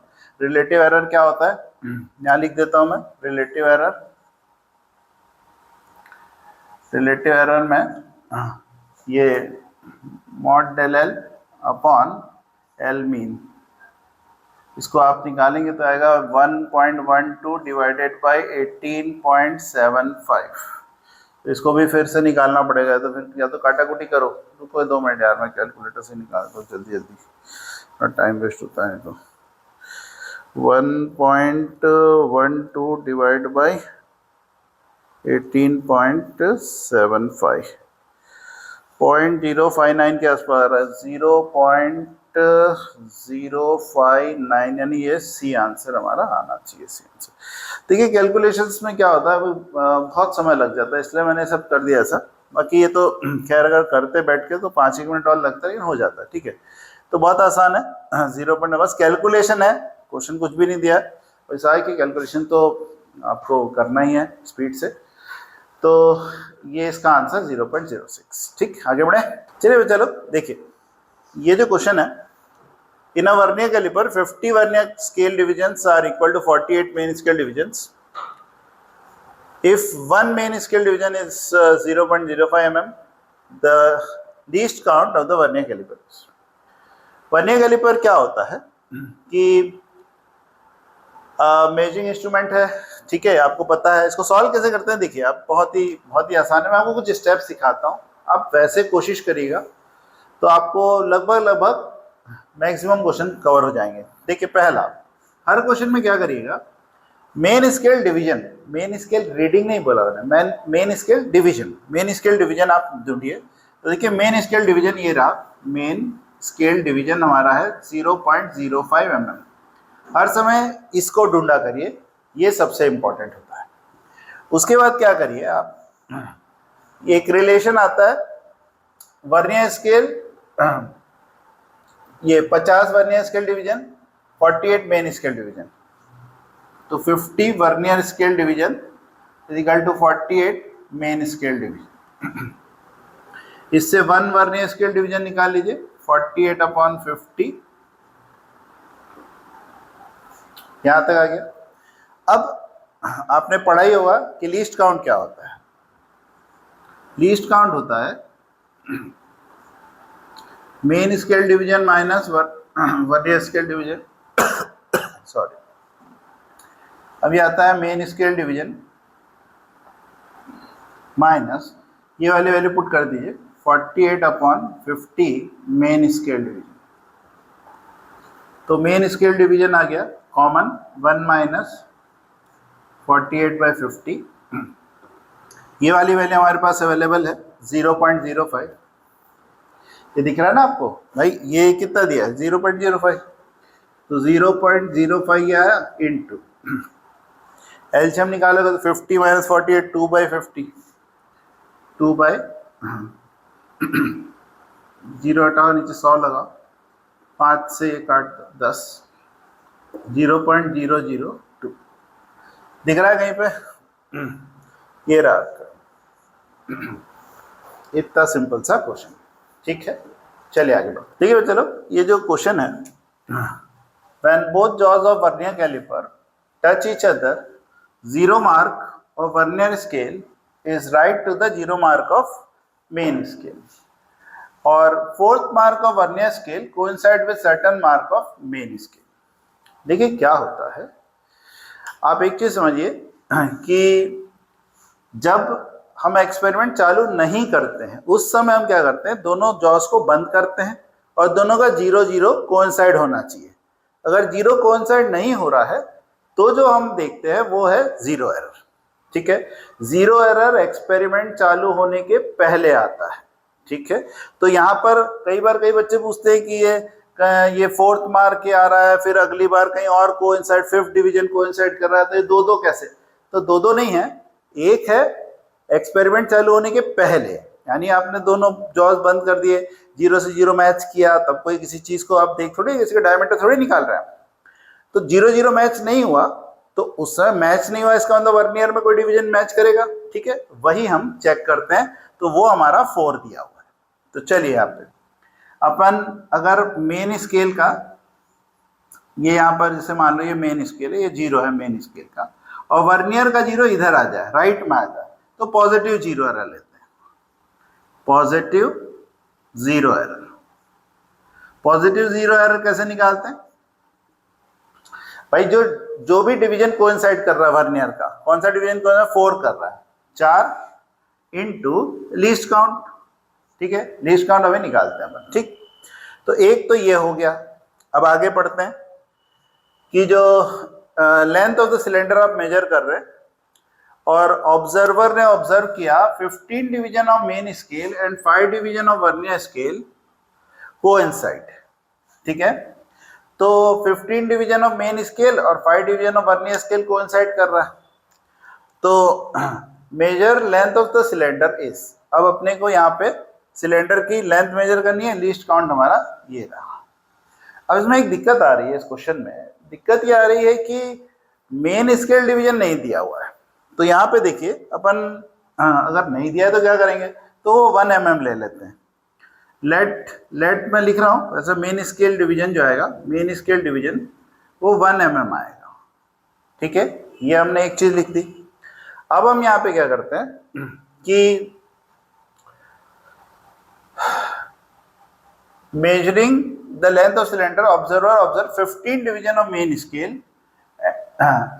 रिलेटिव एरर क्या होता है, यहाँ लिख देता हूँ मैं रिलेटिव एरर में ये mod del l upon l mean, इसको आप निकालेंगे तो आएगा 1.12 डिवाइडेड बाई 18.75। तो इसको भी फिर से निकालना पड़ेगा, तो फिर या तो काटाकुटी करो, रुको 2 मिनट यार मैं कैलकुलेटर से निकालता हूँ जल्दी जल्दी, थोड़ा टाइम वेस्ट होता है। तो 1.12 डिवाइड बाई 18.75 0.059 के आसपास आ रहा है, 0.059, यानी ये सी आंसर हमारा आना चाहिए, सी आंसर। देखिए कैलकुलेशंस में क्या होता है, बहुत समय लग जाता है, इसलिए मैंने सब कर दिया ऐसा। बाकी ये तो खैर अगर करते बैठ के तो 5-1 मिनट और लगता है, लेकिन हो जाता है, ठीक है। तो बहुत आसान है, 0 बस कैलकुलेशन है, क्वेश्चन कुछ भी नहीं दिया, वैसा है कि कैलकुलेशन तो आपको करना ही है स्पीड से। तो ये इसका आंसर 0.06, ठीक। आगे बढ़े, चलिए चलो देखिए ये जो क्वेश्चन है, in a vernier calliper 50 vernier scale divisions are equal to 48 main scale divisions. If one main scale division is 0.05 mm, the least count of the vernier caliper. Vernier caliper क्या होता है कि मेजरिंग इंस्ट्रूमेंट है, ठीक है, आपको पता है। इसको सॉल्व कैसे करते हैं, देखिए आप बहुत ही आसान है, मैं आपको कुछ स्टेप सिखाता हूँ, आप वैसे कोशिश करिएगा तो आपको लगभग मैक्सिमम क्वेश्चन कवर हो जाएंगे। देखिए पहला, हर क्वेश्चन में क्या करिएगा, main scale division, main scale reading नहीं बोला मैंने, मेन स्केल डिवीजन आप ढूंढिए। तो देखिए मेन स्केल डिवीजन ये रहा, मेन स्केल डिवीजन हमारा है 0.05 mm। हर समय इसको ढूंढा करिए, ये सबसे इंपॉर्टेंट होता है। उसके बाद क्या करिए आप, एक रिलेशन आता है वर्नियर स्केल, ये 50 vernier scale division, 48 main scale division, तो 50 vernier scale division is equal to 48 main scale division. इससे 1 वर्नियर स्केल डिवीजन निकाल लीजिए, 48 अपॉन 50, यहां तक आ गया। अब आपने पढ़ा ही होगा कि लीस्ट काउंट क्या होता है। लीस्ट काउंट होता है main scale division minus vernier scale division, sorry, अभी आता है मेन स्केल डिवीजन माइनस ये वाली वैल्यू पुट कर दीजिए 48 अपॉन 50 मेन स्केल डिवीजन। तो मेन स्केल डिवीजन आ गया कॉमन, 1 माइनस 48/50, ये वाली वैल्यू हमारे पास अवेलेबल है 0.05। ये दिख रहा है ना आपको भाई, ये कितना दिया है 0.05, तो 0.05 ये आया इंटू एलसीएम निकालोगे तो 50 माइनस 48 2/50, 2/, 0 हटाओ नीचे 100 लगाओ, 5 से ये काट 10, 0.002 दिख रहा है कहीं पे, ये रहा, इतना सिंपल सा क्वेश्चन, ठीक है। चलिए आगे बढ़ो, ठीक है चलो। ये जो क्वेश्चन है, when both jaws of vernier caliper touch each other, 0 mark of vernier scale is right to the 0 mark of main scale, और 4th mark of vernier scale coincide with certain mark of main scale. देखिए क्या होता है आप एक चीज समझिए कि जब हम एक्सपेरिमेंट चालू नहीं करते हैं उस समय हम क्या करते हैं, दोनों जॉस को बंद करते हैं और दोनों का 0-0 कोइंसाइड होना चाहिए। अगर 0 कोइंसाइड नहीं हो रहा है तो जो हम देखते हैं वो है 0 एरर। ठीक है, 0 एरर एक्सपेरिमेंट चालू होने के पहले आता है। ठीक है, तो यहाँ पर कई बार कई बच्चे पूछते हैं कि ये फोर्थ मार के आ रहा है, फिर अगली बार कहीं और कोइंसाइड, फिफ्थ डिवीजन कोइंसाइड कर रहा है, तो ये दो कैसे? तो दो नहीं है, एक है एक्सपेरिमेंट चालू होने के पहले, यानी आपने दोनों जॉज बंद कर दिए, 0 से 0 मैच किया, तब कोई किसी चीज को आप देख थोड़ी इसका डायमीटर थोड़ी निकाल रहे हैं। तो 0-0 मैच नहीं हुआ तो उस समय मैच नहीं हुआ, इसका मतलब वर्नियर में कोई डिवीजन मैच करेगा। ठीक है, वही हम चेक करते हैं, तो वो हमारा 4 दिया हुआ है। तो चलिए यहाँ पे अपन अगर मेन स्केल का, ये यहाँ पर जैसे मान लो ये मेन स्केल है, ये 0 है मेन स्केल का, और वर्नियर का 0 इधर आ जाए, राइट में आ जाए, तो पॉजिटिव 0 एरर लेते हैं। पॉजिटिव 0 एरर, पॉजिटिव 0 एरर कैसे निकालते हैं भाई? जो भी डिवीजन कोइंसाइड कर रहा है वर्नियर का, कौन सा डिवीजन को 4 कर रहा है, 4 इंटू लीस्ट काउंट। ठीक है, लीस्ट काउंट अभी निकालते हैं अपन। ठीक, तो एक तो ये हो गया। अब आगे पढ़ते हैं कि जो लेंथ ऑफ द सिलेंडर आप मेजर कर रहे हैं और ऑब्जर्वर ने ऑब्जर्व किया 15 division of main scale and 5 division of vernier scale coincide. ठीक है, तो 15 डिवीजन ऑफ मेन स्केल और 5 division of vernier scale coincide कर रहा है। तो major length of the cylinder is, अब अपने को यहाँ पे सिलेंडर की लेंथ मेजर करनी है, लीस्ट काउंट हमारा ये रहा। अब इसमें एक दिक्कत आ रही है, इस क्वेश्चन में दिक्कत ये आ रही है कि मेन स्केल डिवीजन नहीं दिया हुआ है। तो यहाँ पे देखिए अपन, अगर नहीं दिया है तो क्या करेंगे, तो 1 mm ले लेते हैं। लेट मैं लिख रहा हूँ, वैसे मेन स्केल डिवीजन जो आएगा, मेन स्केल डिवीजन वो 1 mm आएगा। ठीक है, ये हमने एक चीज लिख दी। अब हम यहाँ पे क्या करते हैं कि measuring the length of cylinder, observer observe 15 division of main scale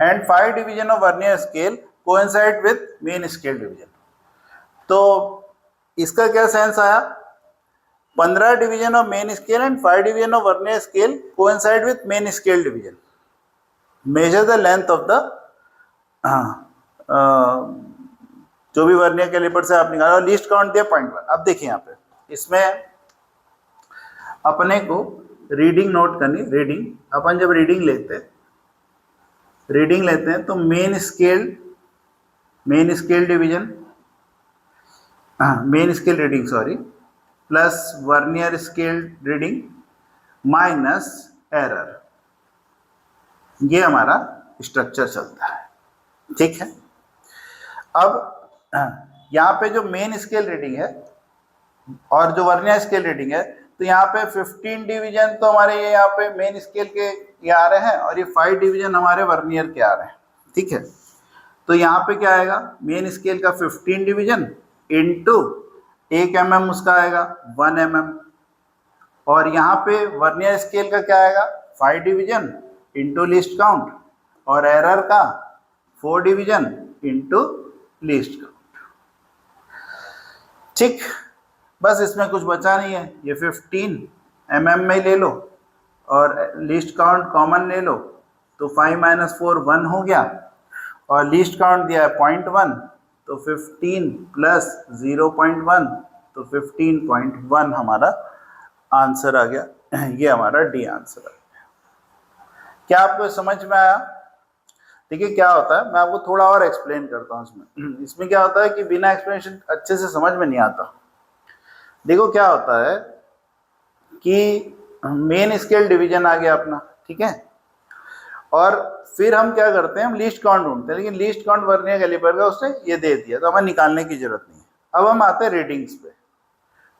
and 5 division of vernier scale coincide with main scale division। तो इसका क्या सेंस आया, 15 division of main scale and 5 division of vernier scale coincide with main scale division. Measure the length of the, जो भी vernier caliper से आप निकाला, least count दिया 0.1। अब देखिए यहाँ पे इसमें अपने को रीडिंग नोट करनी। रीडिंग अपन जब रीडिंग लेते हैं तो main scale division, main scale reading sorry, plus vernier scale reading minus error, ये हमारा स्ट्रक्चर चलता है। ठीक है, अब यहाँ पे जो मेन स्केल रीडिंग है और जो वर्नियर स्केल रीडिंग है, तो यहाँ पे 15 डिवीजन तो हमारे ये यहाँ पे मेन स्केल के ये आ रहे हैं और ये 5 डिवीजन हमारे वर्नियर के आ रहे हैं। ठीक है, तो यहाँ पे क्या आएगा, मेन स्केल का 15 डिवीजन इंटू 1 mm उसका आएगा 1 mm, और यहाँ पे वर्नियर स्केल का क्या आएगा, 5 डिवीजन इंटू लीस्ट काउंट, और एरर का 4 डिवीजन इंटू लीस्ट काउंट। ठीक, बस इसमें कुछ बचा नहीं है, ये 15 mm में ले लो और लीस्ट काउंट कॉमन ले लो, तो 5 - 4 1 हो गया, और लीस्ट काउंट दिया है 0.1, तो 15 प्लस 0.1, तो 15.1 हमारा आंसर आ गया। ये हमारा डी आंसर आ गया। क्या आपको समझ में आया? देखिए क्या होता है, मैं आपको थोड़ा और एक्सप्लेन करता हूँ। इसमें क्या होता है कि बिना एक्सप्लेनेशन अच्छे से समझ में नहीं आता। देखो क्या होता है कि मेन स्केल डिवीजन आ गया अपना, ठीक है, और फिर हम क्या करते हैं, हम लीस्ट काउंट ढूंढते हैं, लेकिन लीस्ट काउंट वर्नियर कैलिपर का उसने ये दे दिया, तो हमें निकालने की जरूरत नहीं है। अब हम आते हैं रीडिंग्स पे।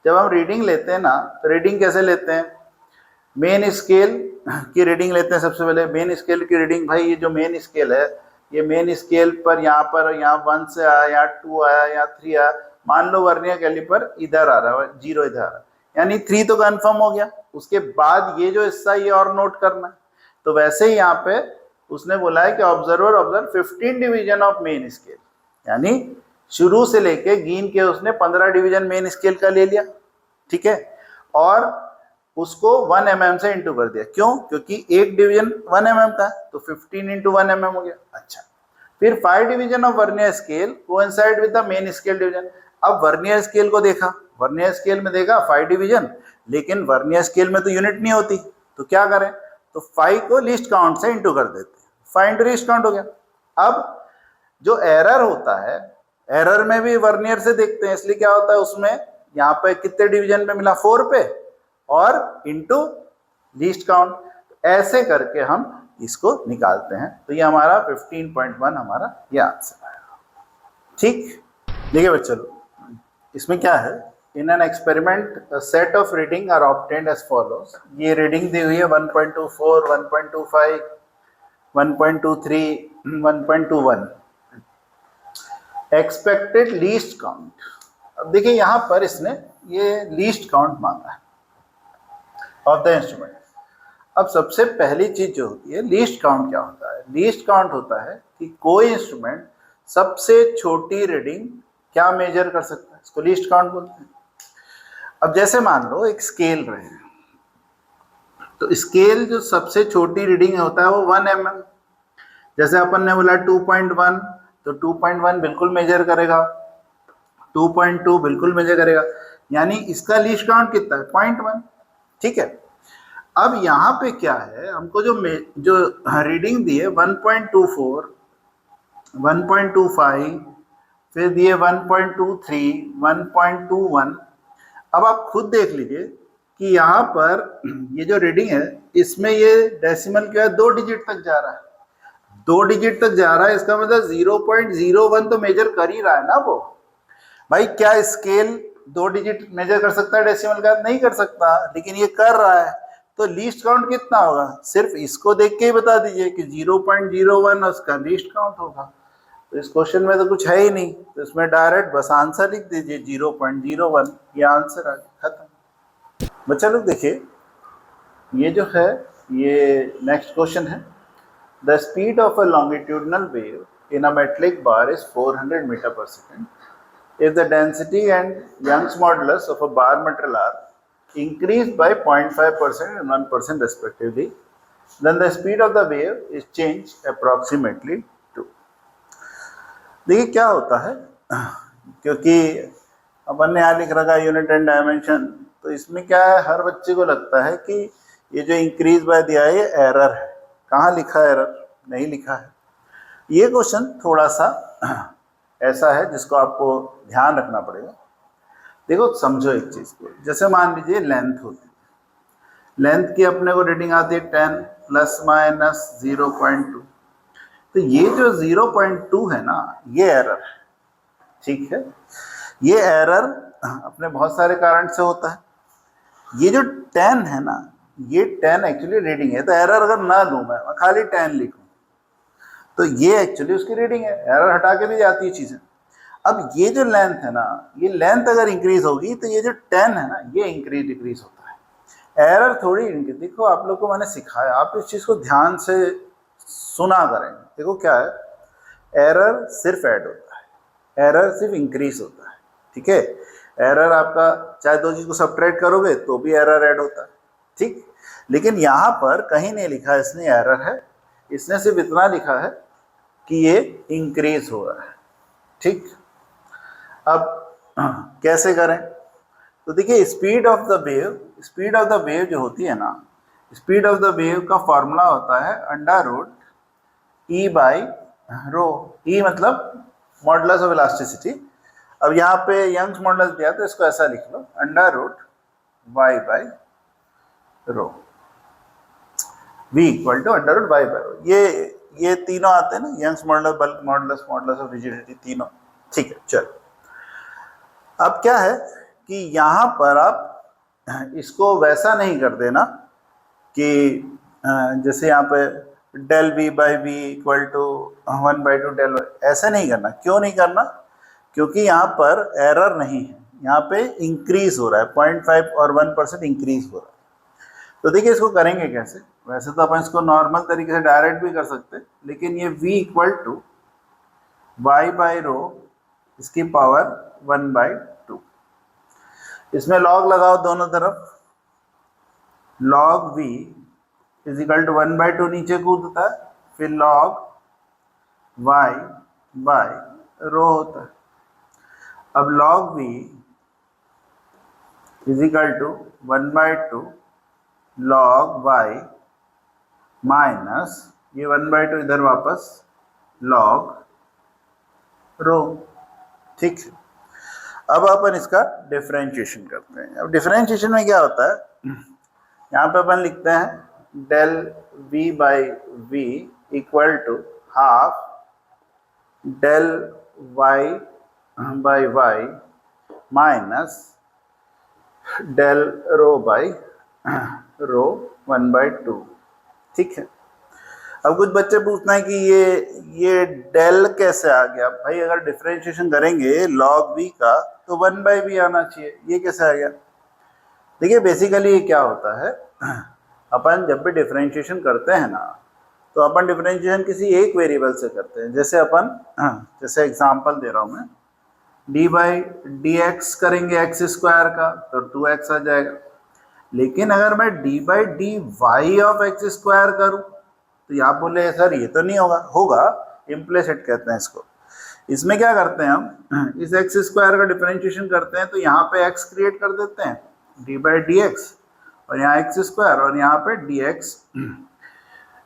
जब हम रीडिंग लेते हैं ना, तो रीडिंग कैसे लेते हैं, मेन स्केल की रीडिंग लेते हैं। सबसे पहले मेन स्केल की रीडिंग, भाई ये जो मेन स्केल है, ये मेन स्केल पर यहाँ 1 से आया, यहाँ 2 आया, यहाँ 3 आया, मान लो वर्नियर कैलिपर इधर आ रहा है, 0 इधर आ रहा है, यानी 3 तो कंफर्म हो गया। उसके बाद ये जो हिस्सा ये और नोट करना है, तो वैसे ही यहाँ पे उसने बोला है कि observer observe 15 division of main scale, यानी शुरू से लेके गिन के उसने 15 डिवीजन मेन स्केल का ले लिया, ठीक है, और उसको 1 mm से इंटू कर दिया। क्यों? क्योंकि एक डिवीजन 1 mm का है, तो 15 इंटू 1 mm हो गया। अच्छा, फिर 5 division of vernier scale coincide with the main scale division. अब वर्नियर स्केल को देखा, वर्नियर स्केल में देखा 5 डिवीजन, लेकिन वर्नियर स्केल में तो यूनिट नहीं होती, तो क्या करें, तो 5 को लीस्ट काउंट से इंटू कर देते, 5 इंटू लीस्ट काउंट हो गया। अब जो एरर होता है, एरर में भी वर्नियर से देखते हैं, इसलिए क्या होता है उसमें, यहाँ पे कितने डिवीजन पे मिला, 4 पे, और इंटू लीस्ट काउंट, ऐसे करके हम इसको निकालते हैं। तो ये हमारा 15.1 हमारा ये आंसर आएगा। ठीक, देखिए बच्चों, इसमें क्या है, in an experiment set of reading are obtained as follows. ये रीडिंग दी हुई है 1.24, 1.25, 1.23, 1.21। एक्सपेक्टेड लीस्ट काउंट, अब देखिए यहाँ पर इसने ये लीस्ट काउंट मांगा है ऑफ द इंस्ट्रूमेंट। अब सबसे पहली चीज जो होती है, लीस्ट काउंट क्या होता है? लीस्ट काउंट होता है कि कोई इंस्ट्रूमेंट सबसे छोटी रीडिंग क्या मेजर कर सकता है, इसको लीस्ट काउंट बोलते हैं। अब जैसे मान लो एक स्केल रहे हैं, तो स्केल जो सबसे छोटी रीडिंग होता है वो 1 mm। जैसे अपन ने बोला 2.1, तो 2.1 बिल्कुल मेजर करेगा, 2.2 बिल्कुल मेजर करेगा, यानी इसका लीस्ट काउंट कितना है, 0.1। ठीक है, अब यहाँ पे क्या है, हमको जो रीडिंग दी है 1.24, 1.25, फिर दिए 1.23, 1.21। अब आप खुद देख लीजिए कि यहाँ पर ये जो रीडिंग है, इसमें ये डेसिमल क्या है, 2 डिजिट तक जा रहा है, 2 डिजिट तक जा रहा है, इसका मतलब 0.01 तो मेजर कर ही रहा है ना वो। भाई क्या स्केल 2 डिजिट मेजर कर सकता है डेसिमल का? नहीं कर सकता, लेकिन ये कर रहा है, तो लीस्ट काउंट कितना होगा? सिर्फ इसको देख के ही बता दीजिए कि 0.01 उसका लीस्ट काउंट होगा। तो इस क्वेश्चन में तो कुछ है ही नहीं, तो इसमें डायरेक्ट बस आंसर लिख दीजिए 0.01, ये आंसर आ गया, खत्म। बच्चा लोग देखिए, ये जो है ये नेक्स्ट क्वेश्चन है। The speed of a longitudinal wave in a metallic bar is 400 metre per second. If the density and Young's modulus of a bar metal are increased by 0.5% and 1% respectively, then the speed of the wave is changed approximately to। देखिए क्या होता है, क्योंकि अपन ने यहाँ लिख रखा है यूनिट एंड डायमेंशन, तो इसमें क्या है, हर बच्चे को लगता है कि ये जो इंक्रीज बाय दिया है ये एरर है। कहाँ लिखा है एरर? नहीं लिखा है। ये क्वेश्चन थोड़ा सा ऐसा है जिसको आपको ध्यान रखना पड़ेगा। देखो समझो एक चीज़ को, जैसे मान लीजिए लेंथ होती है, लेंथ की अपने को रीडिंग आती है 10 ± 0.2, तो ये जो 0.2 है ना, ये एरर है। ठीक है, ये एरर अपने बहुत सारे कारण से होता है। ये जो 10 है ना, ये 10 एक्चुअली रीडिंग है, तो एरर अगर ना लूँ मैं खाली 10 लिखूँ तो ये एक्चुअली उसकी रीडिंग है, एरर हटा के भी जाती है चीज़ें। अब ये जो लेंथ है ना, ये लेंथ अगर इंक्रीज होगी तो ये जो 10 है ना, ये इंक्रीज डिक्रीज होता है, एरर थोड़ी इंक्रीज। देखो आप लोग को मैंने सिखाया, आप इस चीज़ को ध्यान से सुना करें। देखो क्या है, एरर सिर्फ ऐड होता है, एरर सिर्फ इंक्रीज होता है। ठीक है, एरर आपका चाहे 2 चीज़ को सब्ट्रैक्ट करोगे तो भी एरर ऐड होता है। ठीक, लेकिन यहाँ पर कहीं नहीं लिखा इसने एरर है, इसने सिर्फ इतना लिखा है कि ये इंक्रीज हो रहा है। ठीक, अब कैसे करें? तो देखिए speed of the wave, speed of the wave जो होती है ना, स्पीड ऑफ द वेव का फॉर्मूला होता है √E/ρ। ई मतलब मॉडुलस ऑफ इलास्टिसिटी। अब यहाँ पे यंग्स मॉडुलस दिया तो इसको ऐसा लिख लो √Y/ρ, V = √Y/ρ। ये तीनों आते हैं ना, Young's modulus, bulk modulus, modulus of rigidity, तीनों। ठीक है, चलो अब क्या है कि यहाँ पर आप इसको वैसा नहीं कर देना कि जैसे यहाँ पे ∇V/V = 1/2 ∇y, ऐसा नहीं करना। क्यों नहीं करना? क्योंकि यहाँ पर एरर नहीं है, यहाँ पे इंक्रीज हो रहा है, 0.5 और 1% इंक्रीज हो रहा है। तो देखिए इसको करेंगे कैसे। वैसे तो अपन इसको नॉर्मल तरीके से डायरेक्ट भी कर सकते हैं, लेकिन ये v equal to y by rho इसकी पावर 1/2। इसमें लॉग लगाओ दोनों तरफ, log v is equal to 1/2 नीचे कूदता है, फिर लॉग y बाई रो होता है। अब log v is equal to 1/2 log y minus ये 1/2 इधर वापस log रो। ठीक है, अब अपन इसका डिफरेंशिएशन करते हैं। अब डिफरेंशिएशन में क्या होता है, यहाँ पे अपन लिखते हैं del v by v equal to half del y by y minus del rho by rho 1/2। ठीक है, अब कुछ बच्चे पूछना है कि ये डेल कैसे आ गया। भाई अगर डिफरेंशिएशन करेंगे log v का तो 1/v आना चाहिए, ये कैसे आ गया। देखिए बेसिकली ये क्या होता है, अपन जब भी डिफरेंशिएशन करते हैं ना, तो अपन डिफरेंशिएशन किसी एक वेरिएबल से करते हैं। जैसे अपन जैसे एग्जांपल दे रहा हूँ मैं, डी बाई डी एक्स करेंगे एक्स स्क्वायर का तो 2x आ जाएगा। लेकिन अगर मैं d by d y of x square करूँ तो यहाँ बोले सर ये तो नहीं होगा, होगा इम्प्लिसिट कहते हैं इसको। इसमें क्या करते हैं हम, इस एक्स स्क्वायर का डिफरेंशिएशन करते हैं तो यहाँ पे x क्रिएट कर देते हैं डी बाई डी एक्स, और यहाँ एक्स स्क्वायर, और यहाँ पे डी एक्स,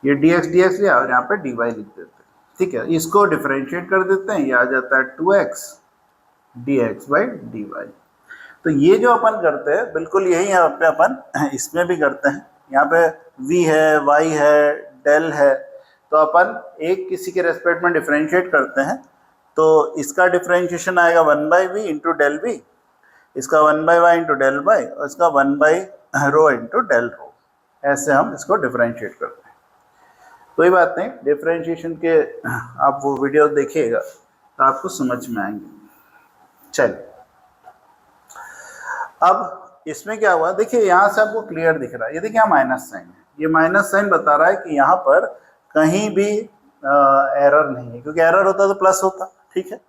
ये डी एक्स लिया और यहाँ पे डी वाई लिख देते हैं। ठीक है, इसको डिफरेंशिएट कर देते हैं, ये आ जाता है 2x d x by d y. तो ये जो अपन करते हैं बिल्कुल यही यहाँ पे अपन इसमें भी करते हैं। यहाँ पे v है, y है, डेल है, तो अपन एक किसी के रेस्पेक्ट में डिफरेंशिएट करते हैं तो इसका डिफरेंशिएशन आएगा 1/v इंटू डेल v, इसका 1/y इंटू डेल y, और इसका 1/रो इंटू डेल रो। ऐसे हम इसको डिफरेंशिएट करते हैं। कोई बात नहीं, डिफरेंशिएशन के आप वो वीडियो देखिएगा तो आपको समझ में आएंगे। चलिए अब इसमें क्या हुआ, देखिए यहाँ से आपको क्लियर दिख रहा है, ये देखिए यहाँ माइनस साइन है, ये माइनस साइन बता रहा है कि यहाँ पर कहीं भी एरर नहीं है, क्योंकि एरर होता तो प्लस होता। ठीक है,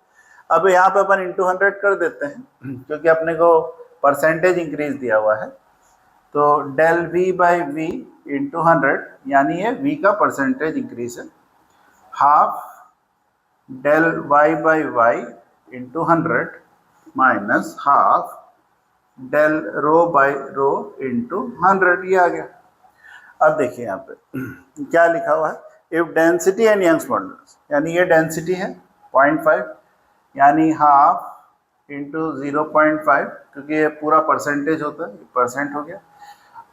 अब यहाँ पे अपन इंटू 100 कर देते हैं क्योंकि अपने को परसेंटेज इंक्रीज दिया हुआ है, तो del v by v into 100 यानी ये v का परसेंटेज इंक्रीज है, half del y by y into 100 minus half del rho by rho into 100, ये आ गया। अब देखिए यहाँ पे क्या लिखा हुआ है, if density and Young's modulus, यानी ये डेंसिटी है 0.5 यानी हाफ इंटू 0.5, क्योंकि ये पूरा परसेंटेज होता है, परसेंट हो गया,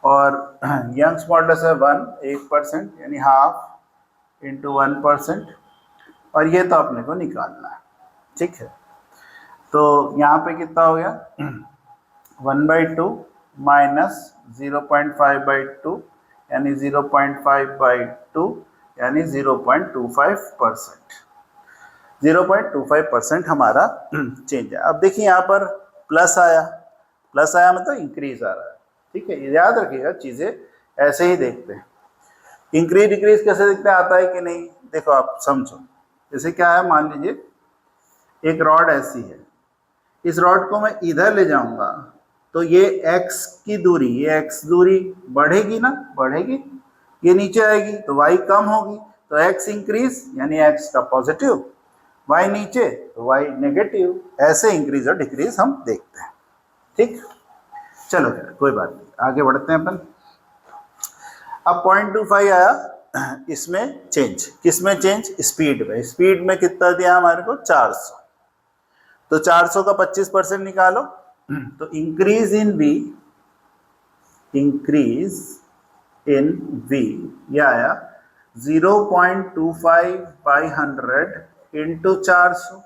और यंग्स मॉडुलस है 1% यानी हाफ इंटू 1%, और ये तो अपने को निकालना है। ठीक है, तो यहाँ पे कितना हो गया 1/2 माइनस 0.5/2 यानी 0.5/2 यानी 0.25%। 0.25% हमारा चेंज है। अब देखिए यहाँ पर प्लस आया, प्लस आया मतलब इंक्रीज आ रहा है। ठीक है, याद रखिएगा, चीज़ें ऐसे ही देखते हैं। इंक्रीज डिक्रीज कैसे देखते हैं, आता है कि नहीं, देखो आप समझो। जैसे क्या है, मान लीजिए एक रॉड ऐसी है, इस रॉड को मैं इधर ले जाऊंगा तो ये x की दूरी, ये x दूरी बढ़ेगी ना, बढ़ेगी, ये नीचे आएगी तो y कम होगी, तो x इंक्रीज यानी x का पॉजिटिव, y नीचे तो y नेगेटिव। ऐसे इंक्रीज और डिक्रीज हम देखते हैं। ठीक, चलो खैर कोई बात नहीं, आगे बढ़ते हैं अपन। अब 0.25 आया, इसमें चेंज, किसमें चेंज, स्पीड में। स्पीड में कितना दिया हमारे को 400, तो 400 का 25% निकालो, तो increase in v, increase in v यह आया 0.25/100 इंटू 400,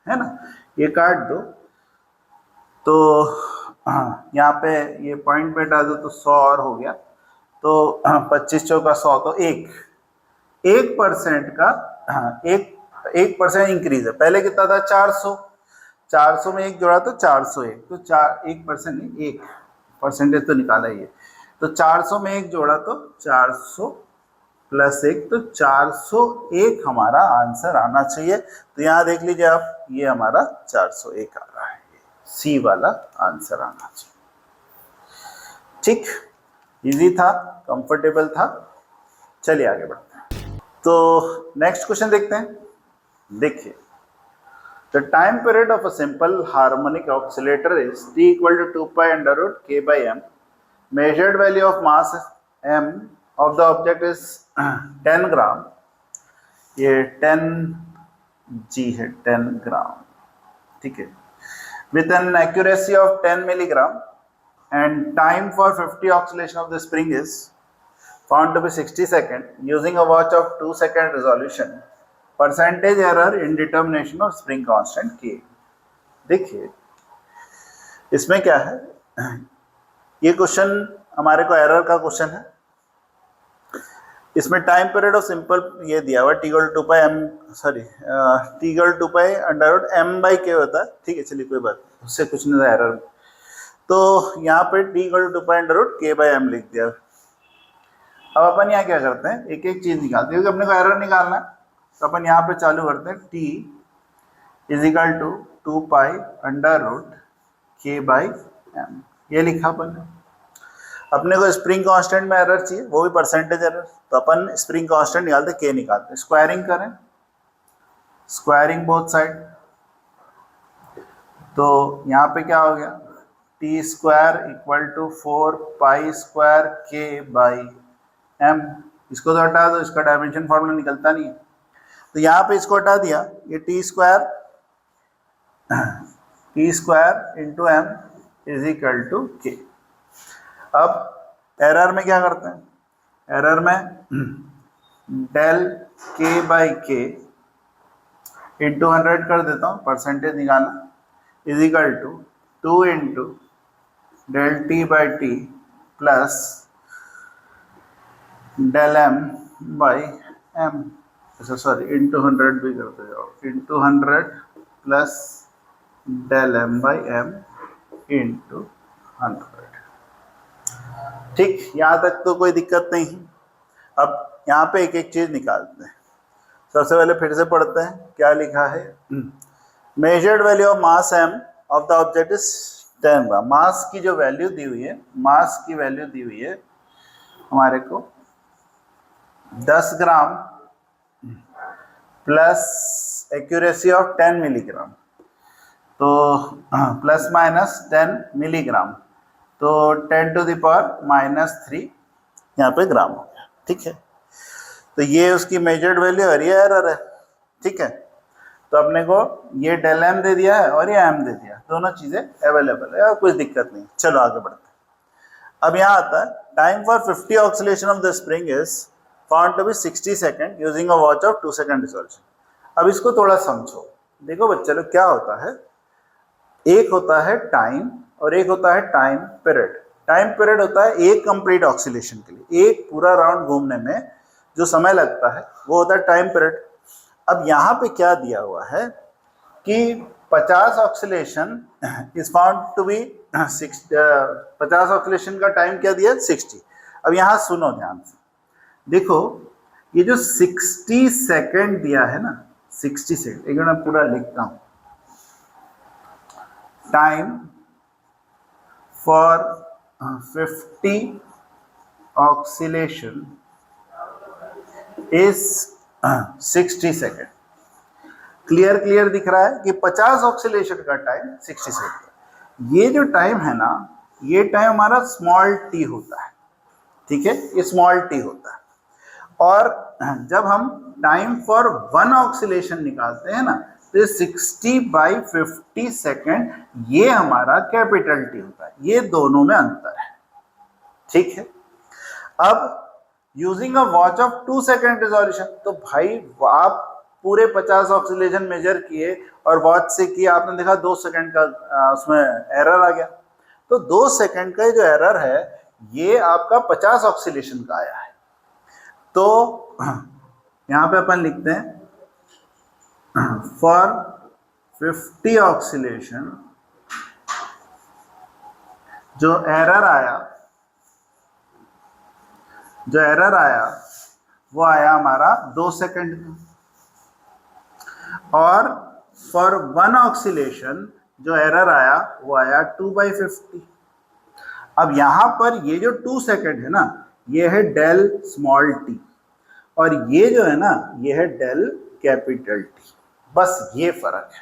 है ना, ये काट दो तो यहाँ पे ये पॉइंट पे डाल दो तो 100 और हो गया, तो 25 चौका 100, तो 1% का 1% इंक्रीज है। पहले कितना था 400 में एक जोड़ा तो 401, तो 1% नहीं, 1 परसेंटेज तो निकाला ही है। तो 400 में एक जोड़ा तो 400 प्लस 1, तो 401 हमारा आंसर आना चाहिए। तो यहाँ देख लीजिए आप, ये हमारा 401 आ रहा है, सी वाला आंसर आना चाहिए। ठीक, इजी था, कंफर्टेबल था। चलिए आगे बढ़ते हैं। तो नेक्स्ट क्वेश्चन देखते हैं। देखिए, the time period of a simple harmonic oscillator is t equal to 2 pi under root k by m. Measured value of mass m of the object is 10 ग्राम। ये 10 g है, 10 ग्राम, ठीक है। With an accuracy of 10 milligram and time for 50 oscillation of the spring is found to be 60 seconds using a watch of 2 second resolution. Percentage error in determination of spring constant के। देखिए, इसमें क्या है, ये question हमारे को error का question है। इसमें टाइम पीरियड ऑफ सिंपल ये दिया हुआ t equal to pi m, sorry t equal to pi under root m by k होता है, ठीक है। चलिए कोई बात, उससे कुछ नहीं था एरर। तो यहाँ पे t equal to pi under root k by m लिख दिया। अब अपन यहाँ क्या करते हैं, एक एक चीज निकालते हैं, क्योंकि अपने को एरर निकालना है। तो अपन यहाँ पे चालू करते हैं, t is equal to 2 pi under root k by m, ये लिखा अपन ने। अपने को स्प्रिंग कांस्टेंट में एरर चाहिए, वो भी परसेंटेज एरर। तो अपन स्प्रिंग कांस्टेंट निकालते, के निकालते, स्क्वायरिंग करें, स्क्वायरिंग बोथ साइड। तो यहाँ पे क्या हो गया, t square equal to 4 pi square k by m. इसको तो हटा दो, इसका डायमेंशन फॉर्मूला निकलता नहीं है। तो यहाँ पे इसको हटा दिया, ये t square into m is equal to k. अब एरर में क्या करते हैं, एरर में डेल के बाई के इंटू 100 कर देता हूँ, परसेंटेज निकालना, is equal to 2 into del t by t plus del m by m. अच्छा सॉरी, इंटू 100 भी करते जाओ, into 100 plus del m by m into 100। ठीक, यहाँ तक तो कोई दिक्कत नहीं है। अब यहाँ पे एक एक चीज निकालते हैं। सबसे पहले फिर से पढ़ते हैं, क्या लिखा है, measured value of mass m of the object is 10 gram. Mass की जो वैल्यू दी हुई है, मास की वैल्यू दी हुई है हमारे को 10 gram plus accuracy of 10 milligram, तो प्लस माइनस 10 मिलीग्राम, तो 10 टू द पावर -3 यहाँ पे ग्राम हो गया, ठीक है। तो ये उसकी मेजर्ड वैल्यू और ये एरर है, ठीक है। तो अपने को ये डेल एम दे दिया है और ये एम दे दिया, दोनों चीज़ें अवेलेबल है और कोई दिक्कत नहीं। चलो आगे बढ़ते हैं। अब यहाँ आता है, time for 50 oscillation of the spring is found to be 60 second using a watch of 2 second resolution. अब इसको थोड़ा समझो। देखो बच्चे लोग, क्या होता है, एक होता है टाइम और एक होता है टाइम पीरियड। टाइम पीरियड होता है एक कंप्लीट ऑक्सीलेशन के लिए, एक पूरा राउंड घूमने में जो समय लगता है वो होता है टाइम पीरियड। अब यहाँ पे क्या दिया हुआ है कि 50 oscillation is found to be 50 oscillation का टाइम क्या दिया, 60। अब यहाँ सुनो ध्यान से, देखो ये जो 60 सेकेंड दिया है ना, 60 सेकेंड, एक मैं पूरा लिखता हूं, time for 50 oscillation is 60 second. Clear दिख रहा है कि 50 ऑक्सीलेशन का टाइम 60 सेकेंड। ये जो टाइम है ना, ये टाइम हमारा स्मॉल टी होता है, ठीक है, ये स्मॉल टी होता है। और जब हम टाइम फॉर 1 ऑक्सीलेशन निकालते हैं ना, तो 60/50 सेकेंड ये हमारा कैपिटल टी होता है। ये दोनों में अंतर है, ठीक है। अब using a watch of 2 second resolution, तो भाई आप पूरे 50 ऑक्सीलेशन मेजर किए और वॉच से किए, आपने देखा 2 सेकेंड का उसमें एरर आ गया। तो 2 सेकेंड का जो एरर है ये आपका 50 ऑक्सीलेशन का आया है। तो यहाँ पे अपन लिखते हैं फॉर 50 ऑक्सीलेशन जो एरर आया जो एरर आया वो आया हमारा 2 सेकंड का, और फॉर 1 ऑक्सीलेशन जो एरर आया वो आया 2/50। अब यहां पर ये जो 2 सेकंड है ना, ये है डेल स्मॉल टी, और ये जो है ना, ये है डेल कैपिटल टी। बस ये फर्क है,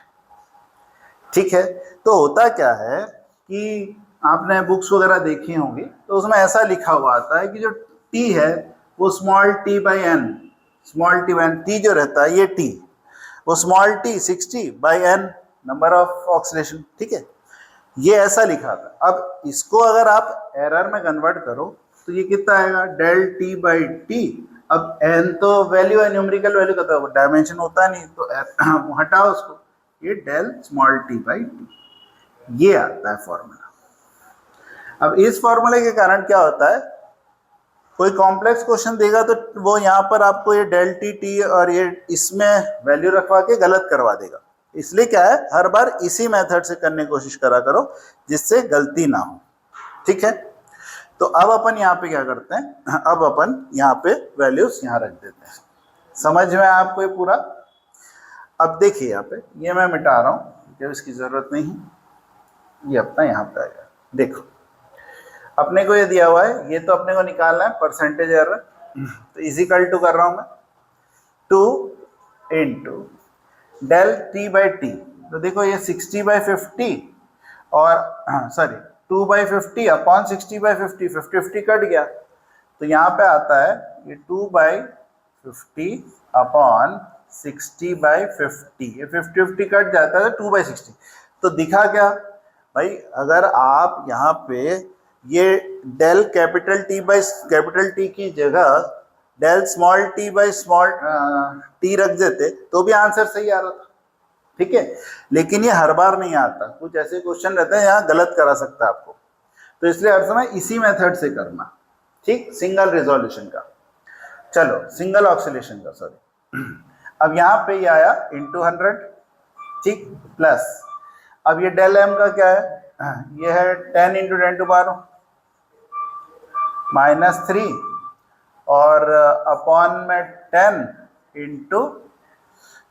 ठीक है। तो होता क्या है कि आपने बुक्स वगैरह देखी होंगी, तो उसमें ऐसा लिखा हुआ आता है कि जो टी है वो small t by n, small t by n, t जो रहता है ये टी, वो small t 60 by n number of oscillation, ठीक है। ये ऐसा लिखा था। अब इसको अगर आप एरर में कन्वर्ट करो तो ये कितना आएगा, डेल टी बाई टी। अब एन तो वैल्यू है, न्यूमेरिकल वैल्यू का, तो डायमेंशन होता नहीं, तो हटाओ उसको, ये del small t by t, ये आता है फॉर्मूला। अब इस फॉर्मूले के कारण क्या होता है, कोई कॉम्प्लेक्स क्वेश्चन देगा तो वो यहाँ पर आपको ये डेल टी टी और ये इसमें वैल्यू रखवा के गलत करवा देगा। इसलिए क्या है, हर बार इसी मेथड से करने की कोशिश करा करो जिससे गलती ना हो, ठीक है। तो अब अपन यहाँ पे क्या करते हैं, अब अपन यहाँ पे वैल्यूज यहाँ रख देते हैं। समझ में आपको ये पूरा? अब देखिए यहाँ पे ये मैं मिटा रहा हूँ, जब इसकी जरूरत नहीं है, ये अपना यहाँ पे आएगा। देखो अपने को ये दिया हुआ है, ये तो अपने को निकालना है परसेंटेज एरर, तो इजिकल टू कर रहा हूँ मैं 2 into del t by t. तो देखो ये 60/50 और सॉरी 2/50 अपॉन 60/50, 50 कट गया, तो यहाँ पे आता है ये 2/50 अपॉन 60/50, ये 50 कट जाता है 2/60। तो दिखा क्या भाई, अगर आप यहाँ पे ये del capital t by capital t की जगह del small t by small t रख देते तो भी आंसर सही आ रहा था, ठीक है। लेकिन ये हर बार नहीं आता, कुछ ऐसे क्वेश्चन रहते हैं यहाँ गलत करा सकता है आपको, तो इसलिए हर समय इसी मेथड से करना, ठीक, सिंगल रिजोल्यूशन का। चलो सिंगल ऑक्सीलेशन का, सॉरी। अब यहाँ पे ये आया इंटू 100, ठीक, प्लस अब ये डेल एम का क्या है, ये है 10 इंटू 10⁻³ -3 और अपॉन में 10 इंटू,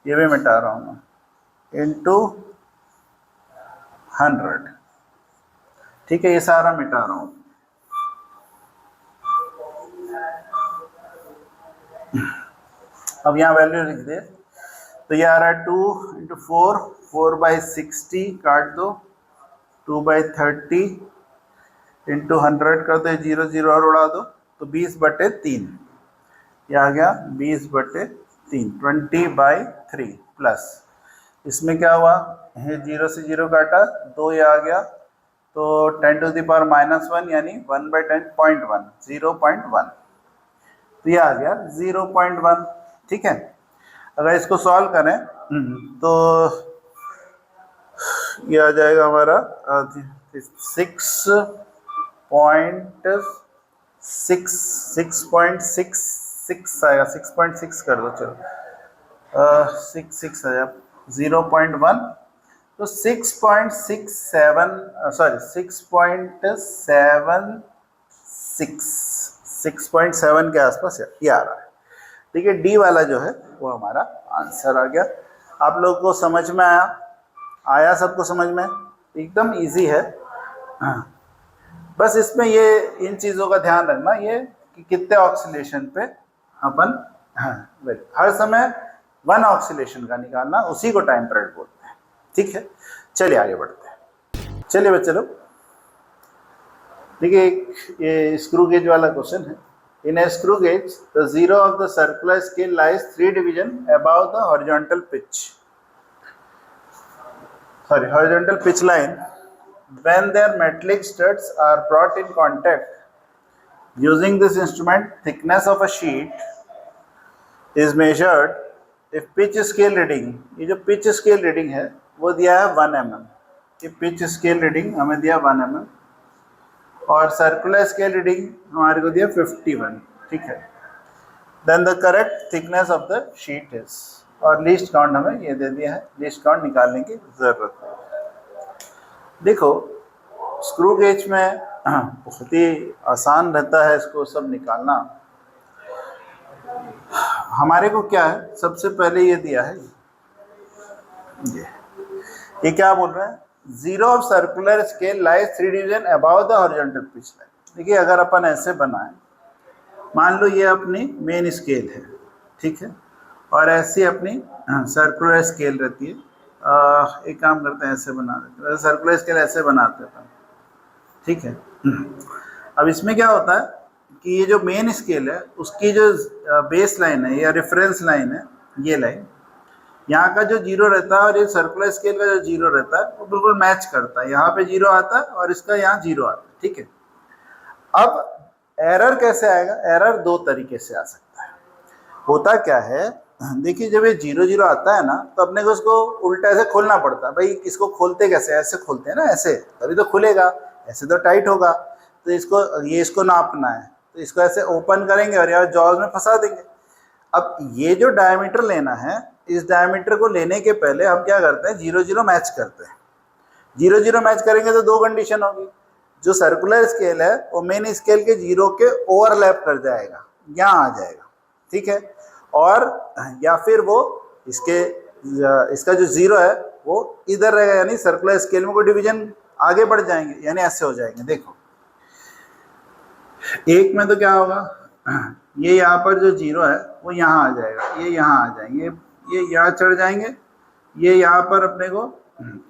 ये भी मिटा रहा हूँ मैं, इंटू 100, ठीक है, ये सारा मिटा रहा हूँ। अब यहाँ वैल्यू लिख दे, तो ये आ रहा है 2 इंटू 4, 4/60 काट दो, 2/30 इंटू 100 कर दो, 0 0 और उड़ा दो, तो 20/3, ये आ गया 20/3, 20/3 प्लस इसमें क्या हुआ, ये 0 से 0 काटा, 2 ये आ गया, तो 10⁻⁻1 यानी 1/10.1, 0.1, तो ये आ गया 0.1, ठीक है। अगर इसको सॉल्व करें तो ये आ जाएगा हमारा 6.66 आएगा, 6.6 कर दो, चलो 6 आया, 0.1, तो 6.67 सॉरी 6.7 के आसपास ये आ रहा है, ठीक है। डी वाला जो है वो हमारा आंसर आ गया। आप लोगों को समझ में आया सबको समझ में? एकदम इजी है। बस इसमें ये इन चीज़ों का ध्यान रखना, ये कि कितने ऑक्सीलेशन पे अपन हर समय 1 ऑक्सीलेशन का निकालना, उसी को टाइम पीरियड बोलते हैं, ठीक है। चलिए आगे बढ़ते हैं। चलिए बच्चे लोग, देखिए ये स्क्रू गेज वाला क्वेश्चन है। In a screw gauge, the zero of the circular scale lies 3 division above the horizontal pitch line. When their metallic studs are brought in contact, using this instrument, thickness of a sheet is measured. If pitch scale reading, ये जो pitch scale reading है वो दिया है 1 mm, ये pitch scale reading हमें दिया 1 mm, और सर्कुलर स्केल रीडिंग हमारे को दिया 51, ठीक है। Then the correct thickness of the sheet is, और लीस्ट काउंट हमें ये दे दिया है, लीस्ट काउंट निकालने की जरूरत है। देखो स्क्रू गेज में बहुत ही आसान रहता है इसको सब निकालना, हमारे को क्या है, सबसे पहले ये दिया है, ये क्या बोल रहा है, zero of circular scale lies 3 division above the horizontal pitch line. देखिए अगर अपन ऐसे बनाएं, मान लो ये अपनी मेन स्केल है, ठीक है, और ऐसी अपनी सर्कुलर स्केल रहती है। एक काम करते हैं, ऐसे बना देते हैं, सर्कुलर स्केल ऐसे बनाते हैं, ठीक है। अब इसमें क्या होता है कि ये जो मेन स्केल है उसकी जो बेस लाइन है या रेफरेंस लाइन है, ये लाइन, यहाँ का जो जीरो रहता है और ये सर्कुलर स्केल का जो जीरो रहता है वो बिल्कुल मैच करता है। यहाँ पे जीरो आता है और इसका यहाँ जीरो आता है, ठीक है। अब एरर कैसे आएगा, एरर दो तरीके से आ सकता है। होता क्या है, देखिए जब ये जीरो जीरो आता है ना, तो अपने को उसको उल्टा ऐसे खोलना पड़ता है। भाई इसको खोलते कैसे, ऐसे खोलते हैं ना, ऐसे तभी तो खुलेगा, ऐसे तो टाइट होगा। तो इसको नापना है, तो इसको ऐसे ओपन करेंगे और यार जॉज में फंसा देंगे। अब ये जो डायमीटर लेना है, इस डायमीटर को लेने के पहले हम क्या करते हैं, जीरो जीरो मैच करते हैं। जीरो जीरो मैच करेंगे तो दो कंडीशन होगी, जो सर्कुलर स्केल है वो मेन स्केल के जीरो के ओवरलैप कर जाएगा, यहाँ आ जाएगा, ठीक है। और या फिर वो इसका जो जीरो है वो इधर रहेगा, यानी सर्कुलर स्केल में कोई डिवीजन आगे बढ़ जाएंगे, यानी ऐसे हो जाएंगे। देखो एक में तो क्या होगा, ये यहाँ पर जो जीरो है वो यहाँ आ जाएगा, ये यहाँ आ जाएंगे, ये यहाँ चढ़ जाएंगे, ये यहाँ पर अपने को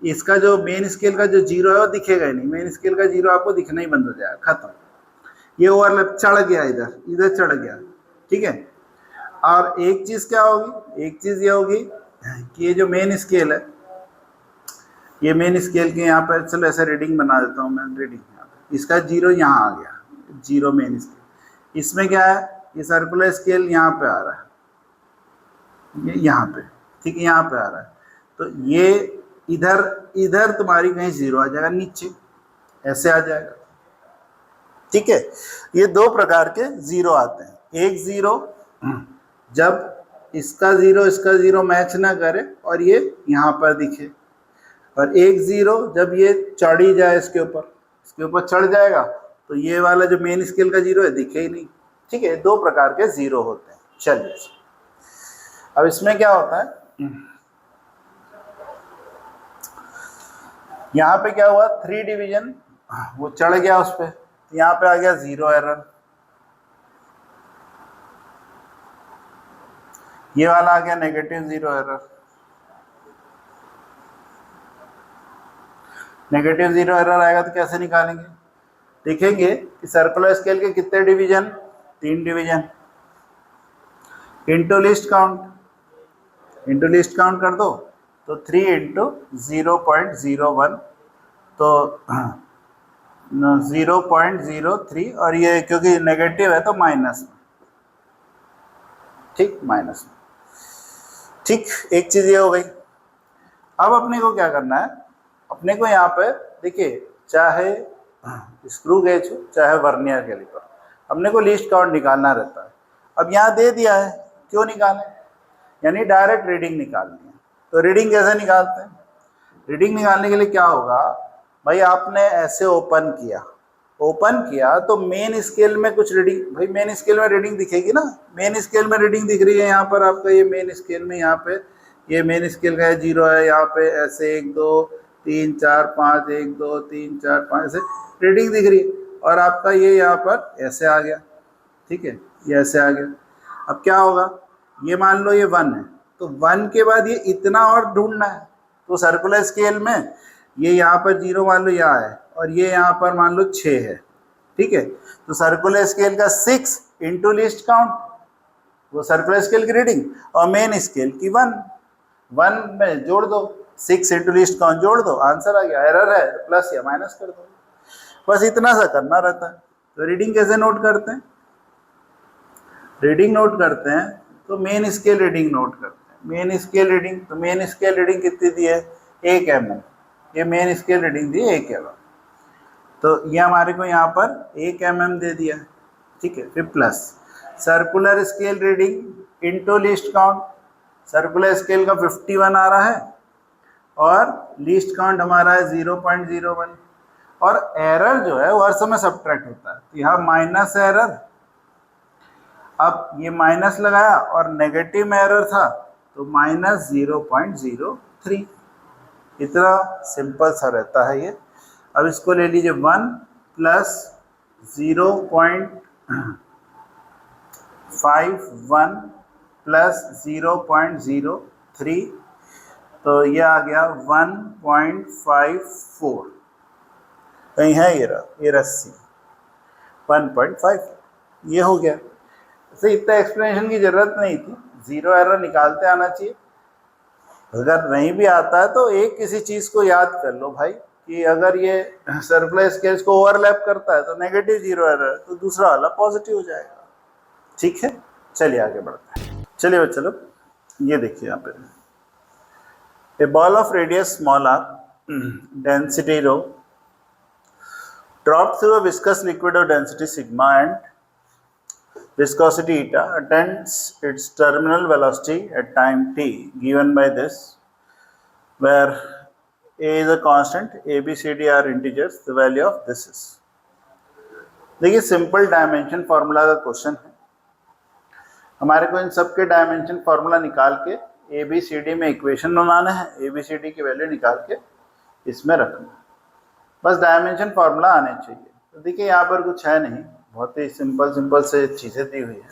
इसका जो मेन स्केल का जो जीरो है वो दिखेगा ही नहीं, मेन स्केल का जीरो आपको दिखना ही बंद हो जाएगा, खत्म। ये ओवरलैप चढ़ गया, इधर चढ़ गया, ठीक है। और एक चीज क्या होगी, एक चीज ये होगी कि ये जो मेन स्केल है, ये मेन स्केल के यहाँ पर, चलो ऐसे रीडिंग बना देता हूँ मैं, रीडिंग इसका जीरो यहाँ आ गया, जीरो मेन स्केल। इसमें क्या है, ये सर्कुलर स्केल यहाँ पे आ रहा है, ये यहाँ पे, ठीक है, यहाँ पे आ रहा है। तो ये इधर तुम्हारी कहीं जीरो आ जाएगा, नीचे ऐसे आ जाएगा, ठीक है। ये दो प्रकार के जीरो आते हैं। एक जीरो जब इसका जीरो मैच ना करे और ये यहाँ पर दिखे, और एक जीरो जब ये चढ़ ही जाए इसके ऊपर चढ़ जाएगा, तो ये वाला जो मेन स्केल का जीरो है दिखे ही नहीं, ठीक है। दो प्रकार के जीरो होते हैं। चलिए अब इसमें क्या होता है, यहाँ पे क्या हुआ, 3 डिवीजन वो चढ़ गया उस पर, यहाँ पे आ गया जीरो एरर, ये वाला आ गया negative zero error. Negative zero error आएगा तो कैसे निकालेंगे, देखेंगे कि सर्कुलर स्केल के कितने division, 3 division, into list count कर दो, तो 3 इंटू 0.01, तो 0.03, और ये क्योंकि नेगेटिव है तो माइनस में, ठीक, माइनस में, ठीक। एक चीज ये हो गई। अब अपने को क्या करना है, अपने को यहाँ पे देखिए, चाहे स्क्रू गेज हो चाहे वर्नियर कैलिपर, अपने को लिस्ट काउंट निकालना रहता है। अब यहाँ दे दिया है, क्यों निकालें, यानी डायरेक्ट रीडिंग निकालनी है। तो रीडिंग कैसे निकालते हैं, रीडिंग निकालने के लिए क्या होगा, भाई आपने ऐसे ओपन किया तो मेन स्केल में कुछ रीडिंग, भाई मेन स्केल में रीडिंग दिखेगी ना, मेन स्केल में रीडिंग दिख रही है यहाँ पर आपका, ये मेन स्केल में, यहाँ पे ये मेन स्केल का जीरो है, यहाँ पे ऐसे 1 2 3 4 5 1 2 3 4 5 ऐसे रीडिंग दिख रही है, और आपका ये यहाँ पर ऐसे आ गया, ठीक है, ये ऐसे आ गया। अब क्या होगा, ये मान लो ये 1 है, तो 1 के बाद ये इतना और ढूंढना है। तो सर्कुलर स्केल में ये यहाँ पर जीरो मान लो यहाँ है, और ये यहाँ पर मान लो 6 है, ठीक है। तो सर्कुलर स्केल का 6 इंटू लिस्ट काउंट, वो सर्कुलर स्केल की रीडिंग, और मेन स्केल की 1 में जोड़ दो, 6 इंटू लिस्ट काउंट जोड़ दो, आंसर आ गया। एरर है तो प्लस या माइनस कर दो, बस इतना सा करना रहता है। तो रीडिंग कैसे नोट करते हैं, रीडिंग नोट करते हैं तो मेन स्केल रीडिंग नोट करते हैं, मेन स्केल रीडिंग, तो मेन स्केल रीडिंग कितनी दी है, 1 mm, ये मेन स्केल रीडिंग दी 1 mm, तो ये हमारे को यहाँ पर 1 mm दे दिया, ठीक है। फिर plus circular scale reading into list count, circular scale का 51 आ रहा है और लिस्ट काउंट हमारा है 0.01, और एरर जो है वो हर समय सब्ट्रैक्ट होता है, तो यहाँ माइनस एरर। अब ये माइनस लगाया और नेगेटिव में एरर था तो माइनस 0.03, इतना सिंपल सा रहता है ये। अब इसको ले लीजिए 1 प्लस 0.51 प्लस 0.03, तो ये आ गया 1.54, कहीं है ये रहा, ये रस्सी 1.5, ये हो गया। तो इतना एक्सप्लेनेशन की जरूरत नहीं थी, जीरो एरर निकालते आना चाहिए। अगर नहीं भी आता है तो एक किसी चीज को याद कर लो भाई कि अगर ये सरप्लस केस को ओवरलैप करता है तो नेगेटिव जीरो एरर, तो दूसरा वाला पॉजिटिव हो जाएगा। ठीक है, चलिए आगे बढ़ते हैं। चलिए बच्चे लोग, ये देखिए यहाँ पे a ball of radius small R, density rho, dropped through a viscous liquid of density sigma and viscosity eta attains its terminal velocity at time t given by this, where a is a constant, a b c d are integers, the value of this is। देखिए simple dimension formula का question है, हमारे को इन सब के dimension formula निकाल के A B C D में इक्वेशन बनाना है, ए बी सी डी की वैल्यू निकाल के इसमें रखना, बस डायमेंशन फार्मूला आने चाहिए। तो देखिए यहाँ पर कुछ है नहीं, बहुत ही सिंपल से चीज़ें दी हुई है।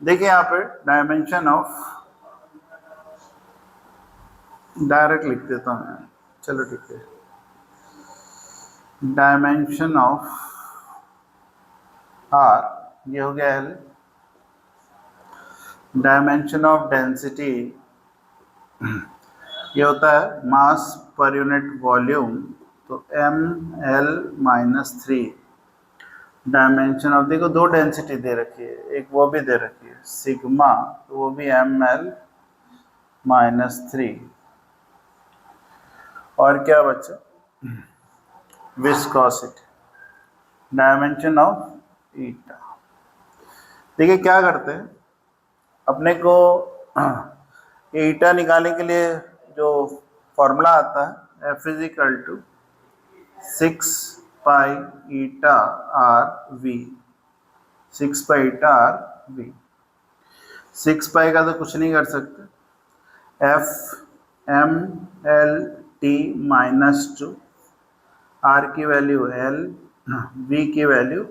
देखिए यहाँ पर डायमेंशन ऑफ, डायरेक्ट लिख देता हूँ मैं, चलो ठीक है, डायमेंशन ऑफ आर, ये हो गया एल, डायमेंशन ऑफ डेंसिटी ये होता है मास पर यूनिट वॉल्यूम, तो ml-3, डायमेंशन ऑफ, देखो दो डेंसिटी दे रखी है, एक वो भी दे रखी है सिग्मा, तो वो भी ml-3, और क्या बच्चा विस्कोसिटी, डायमेंशन ऑफ ईटा। देखिए क्या करते हैं, अपने को ईटा निकालने के लिए जो फॉर्मूला आता है F = 6 pi eta R V, 6 pi eta R V, 6 pi का तो कुछ नहीं कर सकते, F ml-t-2, आर की वैल्यू L, V की वैल्यू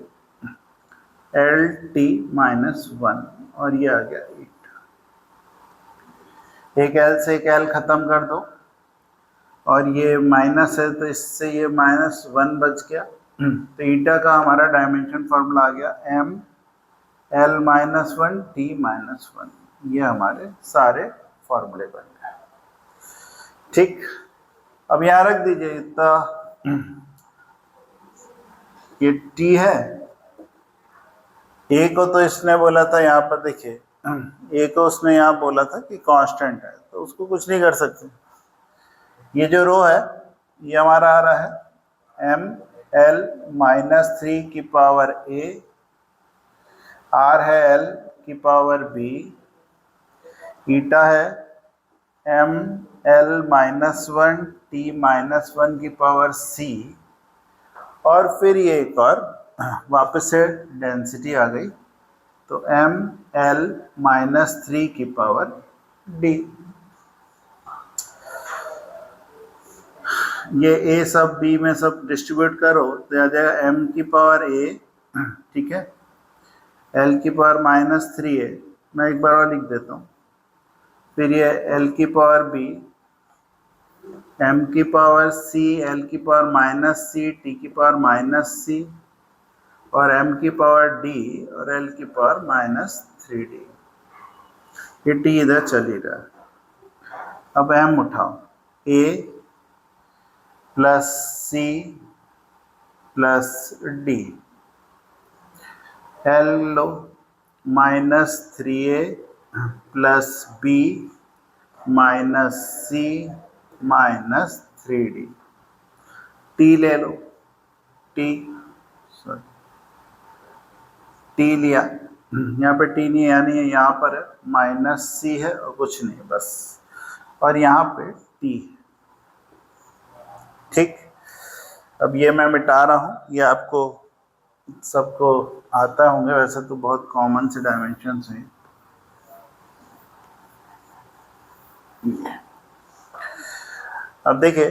L-t-1, और ये आ गया ईटा। एक L से एक L खत्म कर दो, और ये माइनस है तो इससे ये -1 बच गया, तो ईटा का हमारा डायमेंशन फार्मूला आ गया ml-1t-1, ये हमारे सारे फार्मूले बन गए। ठीक, अब यहाँ रख दीजिए इतना, ये t है, a को तो इसने बोला था यहाँ पर, देखिए a को उसने यहाँ बोला था कि कांस्टेंट है, तो उसको कुछ नहीं कर सकते। ये जो रो है ये हमारा आ रहा है ml-3 की पावर a, r है l की पावर b, ईटा है ml-1t-1 की पावर c, और फिर ये एक और वापस से डेंसिटी आ गई, तो ml-3 की पावर d। ये a सब b में सब डिस्ट्रीब्यूट करो तो आ जाएगा m की पावर a, ठीक है, l की पावर -3 है, मैं एक बार और लिख देता हूँ, फिर ये l की पावर b, m की पावर c, l की पावर -c, t की पावर -c, और m की पावर d, और l की पावर -3d। ये t इधर चल ही रहा है। अब m उठाओ, a plus c plus d, l low -3a plus b -c -3d, t ले लो, t लिया, यहाँ पे t नहीं, यानी यहाँ पर -c है और कुछ नहीं बस, और यहाँ पे t है। ठीक, अब ये मैं मिटा रहा हूँ, ये आपको सबको आता होंगे, वैसे तो बहुत कॉमन से डायमेंशंस हैं। अब देखिए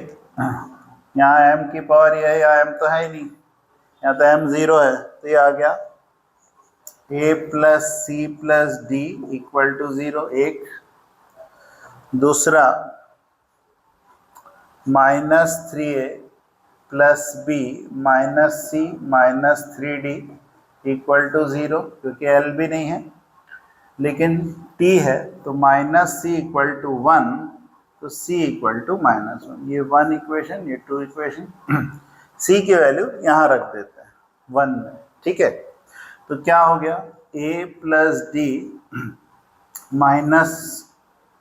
यहाँ m की पावर ये है, यहाँ m तो है ही नहीं, यहाँ तो m 0 है, तो ये आ गया a plus C plus D equal to 0 एक। दूसरा -3a plus B minus C minus 3d equal to 0, क्योंकि l भी नहीं है लेकिन t है, तो -c इक्वल टू 1, तो c इक्वल टू -1। ये 1 इक्वेशन, ये 2 इक्वेशन। c की वैल्यू यहाँ रख देते हैं 1 में, ठीक है। तो क्या हो गया, a plus D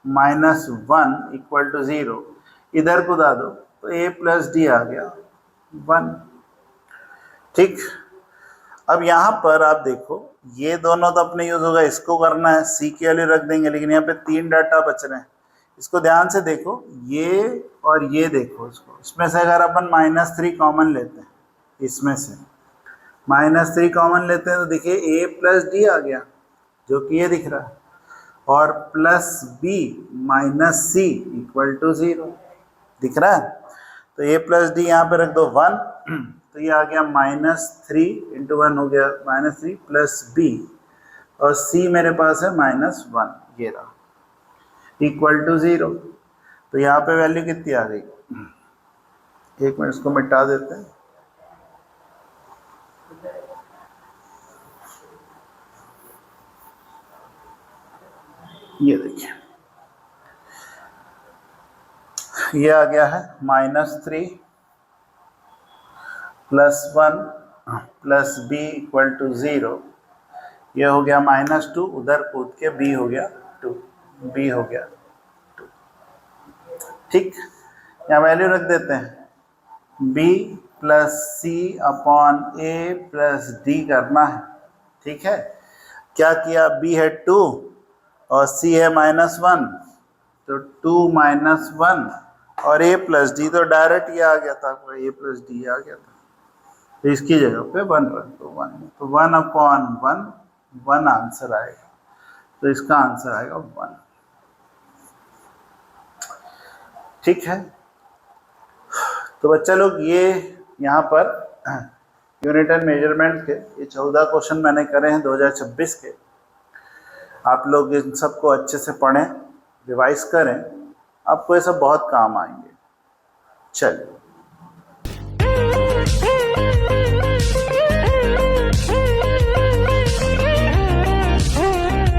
minus 1 equal to 0, इधर को दा दो तो a प्लस डी आ गया 1, ठीक। अब यहाँ पर आप देखो, ये दोनों तो अपने यूज होगा, इसको करना है, c की वैल्यू रख देंगे, लेकिन यहाँ पे 3 डाटा बच रहे हैं। इसको ध्यान से देखो, ये और ये देखो, इसमें से अगर अपन -3 कॉमन लेते हैं, इसमें से -3 कॉमन लेते हैं तो देखिए a प्लस डी आ गया, जो कि ये दिख रहा है, और plus b minus C equal to 0 दिख रहा है। तो a प्लस डी यहाँ पे रख दो 1, तो ये आ गया -3 इंटू 1 हो गया -3 प्लस b, और c मेरे पास है -1, ये रहा, इक्वल टू 0। तो यहाँ पे वैल्यू कितनी आ गई, एक मिनट इसको मिटा देते हैं। ये देखिए, ये आ गया है -3 plus 1 plus b equal to 0, ये हो गया -2, उधर कूद के b हो गया 2, b हो गया 2, ठीक। यहाँ वैल्यू रख देते हैं, b plus C upon a plus D करना है, ठीक है। क्या किया, b है 2 और c है -1, तो 2 -1 और a प्लस डी, तो डायरेक्ट ये आ गया था, a प्लस डी आ गया था, तो इसकी जगह पे 1 रख दो, 1, तो 1 अपॉन 1 आंसर आएगा, तो इसका आंसर आएगा 1, ठीक है। तो बच्चा लोग, ये यहाँ पर यूनिट एंड मेजरमेंट के ये 14 क्वेश्चन मैंने करे हैं 2026 के। आप लोग इन सबको अच्छे से पढ़ें, रिवाइज करें, आपको ये सब बहुत काम आएंगे। चलिए।